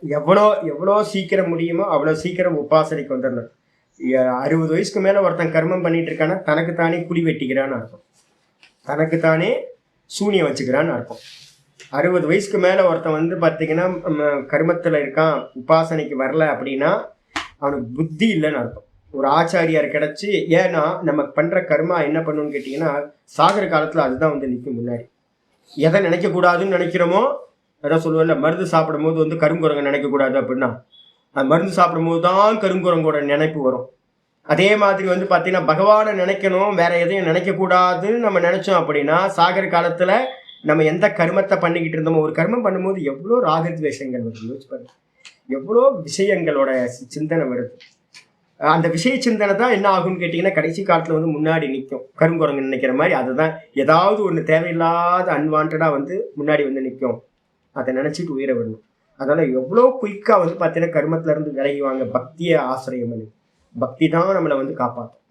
எவ்வளோ சீக்கிரம் முடியுமோ அவ்வளோ சீக்கிரம் உபாசனைக்கு வந்துடணும். 60 வயசுக்கு மேலே ஒருத்தன் கர்மம் பண்ணிட்டு இருக்கான்னா தனக்கு தானே குழி வெட்டிக்கிறான்னு அர்த்தம், தனக்கு தானே சூனியம் வச்சுக்கிறான்னு அர்த்தம். 60 வயசுக்கு மேலே ஒருத்தன் வந்து பார்த்தீங்கன்னா கர்மத்தில் இருக்கான், உபாசனைக்கு வரல அப்படின்னா அவனுக்கு புத்தி இல்லைன்னு அர்த்தம். ஒரு ஆச்சாரியார் கிடச்சி, ஏன்னா நம்ம பண்ணுற கர்மா என்ன பண்ணுன்னு கேட்டிங்கன்னா சாகர காலத்தில் அதுதான் வந்து நிற்கும் முன்னாடி. எதை நினைக்கக்கூடாதுன்னு நினைக்கிறோமோ அதான் சொல்லுவோம்ல, மருந்து சாப்பிடும் போது வந்து கருங்குரங்க நினைக்கக்கூடாது அப்படின்னா அது மருந்து சாப்பிடும் போது தான் கருங்குரங்கோட நினைப்பு வரும். அதே மாதிரி வந்து பார்த்தீங்கன்னா பகவானை நினைக்கணும், வேற எதையும் நினைக்கக்கூடாதுன்னு நம்ம நினைச்சோம் அப்படின்னா சாகர காலத்தில் நம்ம எந்த கர்மத்தை பண்ணிக்கிட்டு இருந்தோமோ, ஒரு கர்மம் பண்ணும்போது எவ்வளோ ராகத்வேஷங்கள் வருது யோசிச்சு பாருங்க, எவ்வளோ விஷயங்களோட சிந்தனை வருது. அந்த விஷய சிந்தனை தான் என்ன ஆகும்னு கேட்டிங்கன்னா கடைசி காலத்தில் வந்து முன்னாடி நிற்கும். கருங்குரங்கு நினைக்கிற மாதிரி அதுதான் ஏதாவது ஒன்று தேவையில்லாத அன்வான்டாக வந்து முன்னாடி வந்து நிற்கும். அதை நினச்சிட்டு உயிரை விடணும். அதனால் எவ்வளோ குயிக்காக வந்து பார்த்தீங்கன்னா கர்மத்திலேருந்து விலகிவாங்க, பக்தியை ஆசிரியம் பண்ணி. பக்தி தான் நம்மளை வந்து காப்பாற்றும்.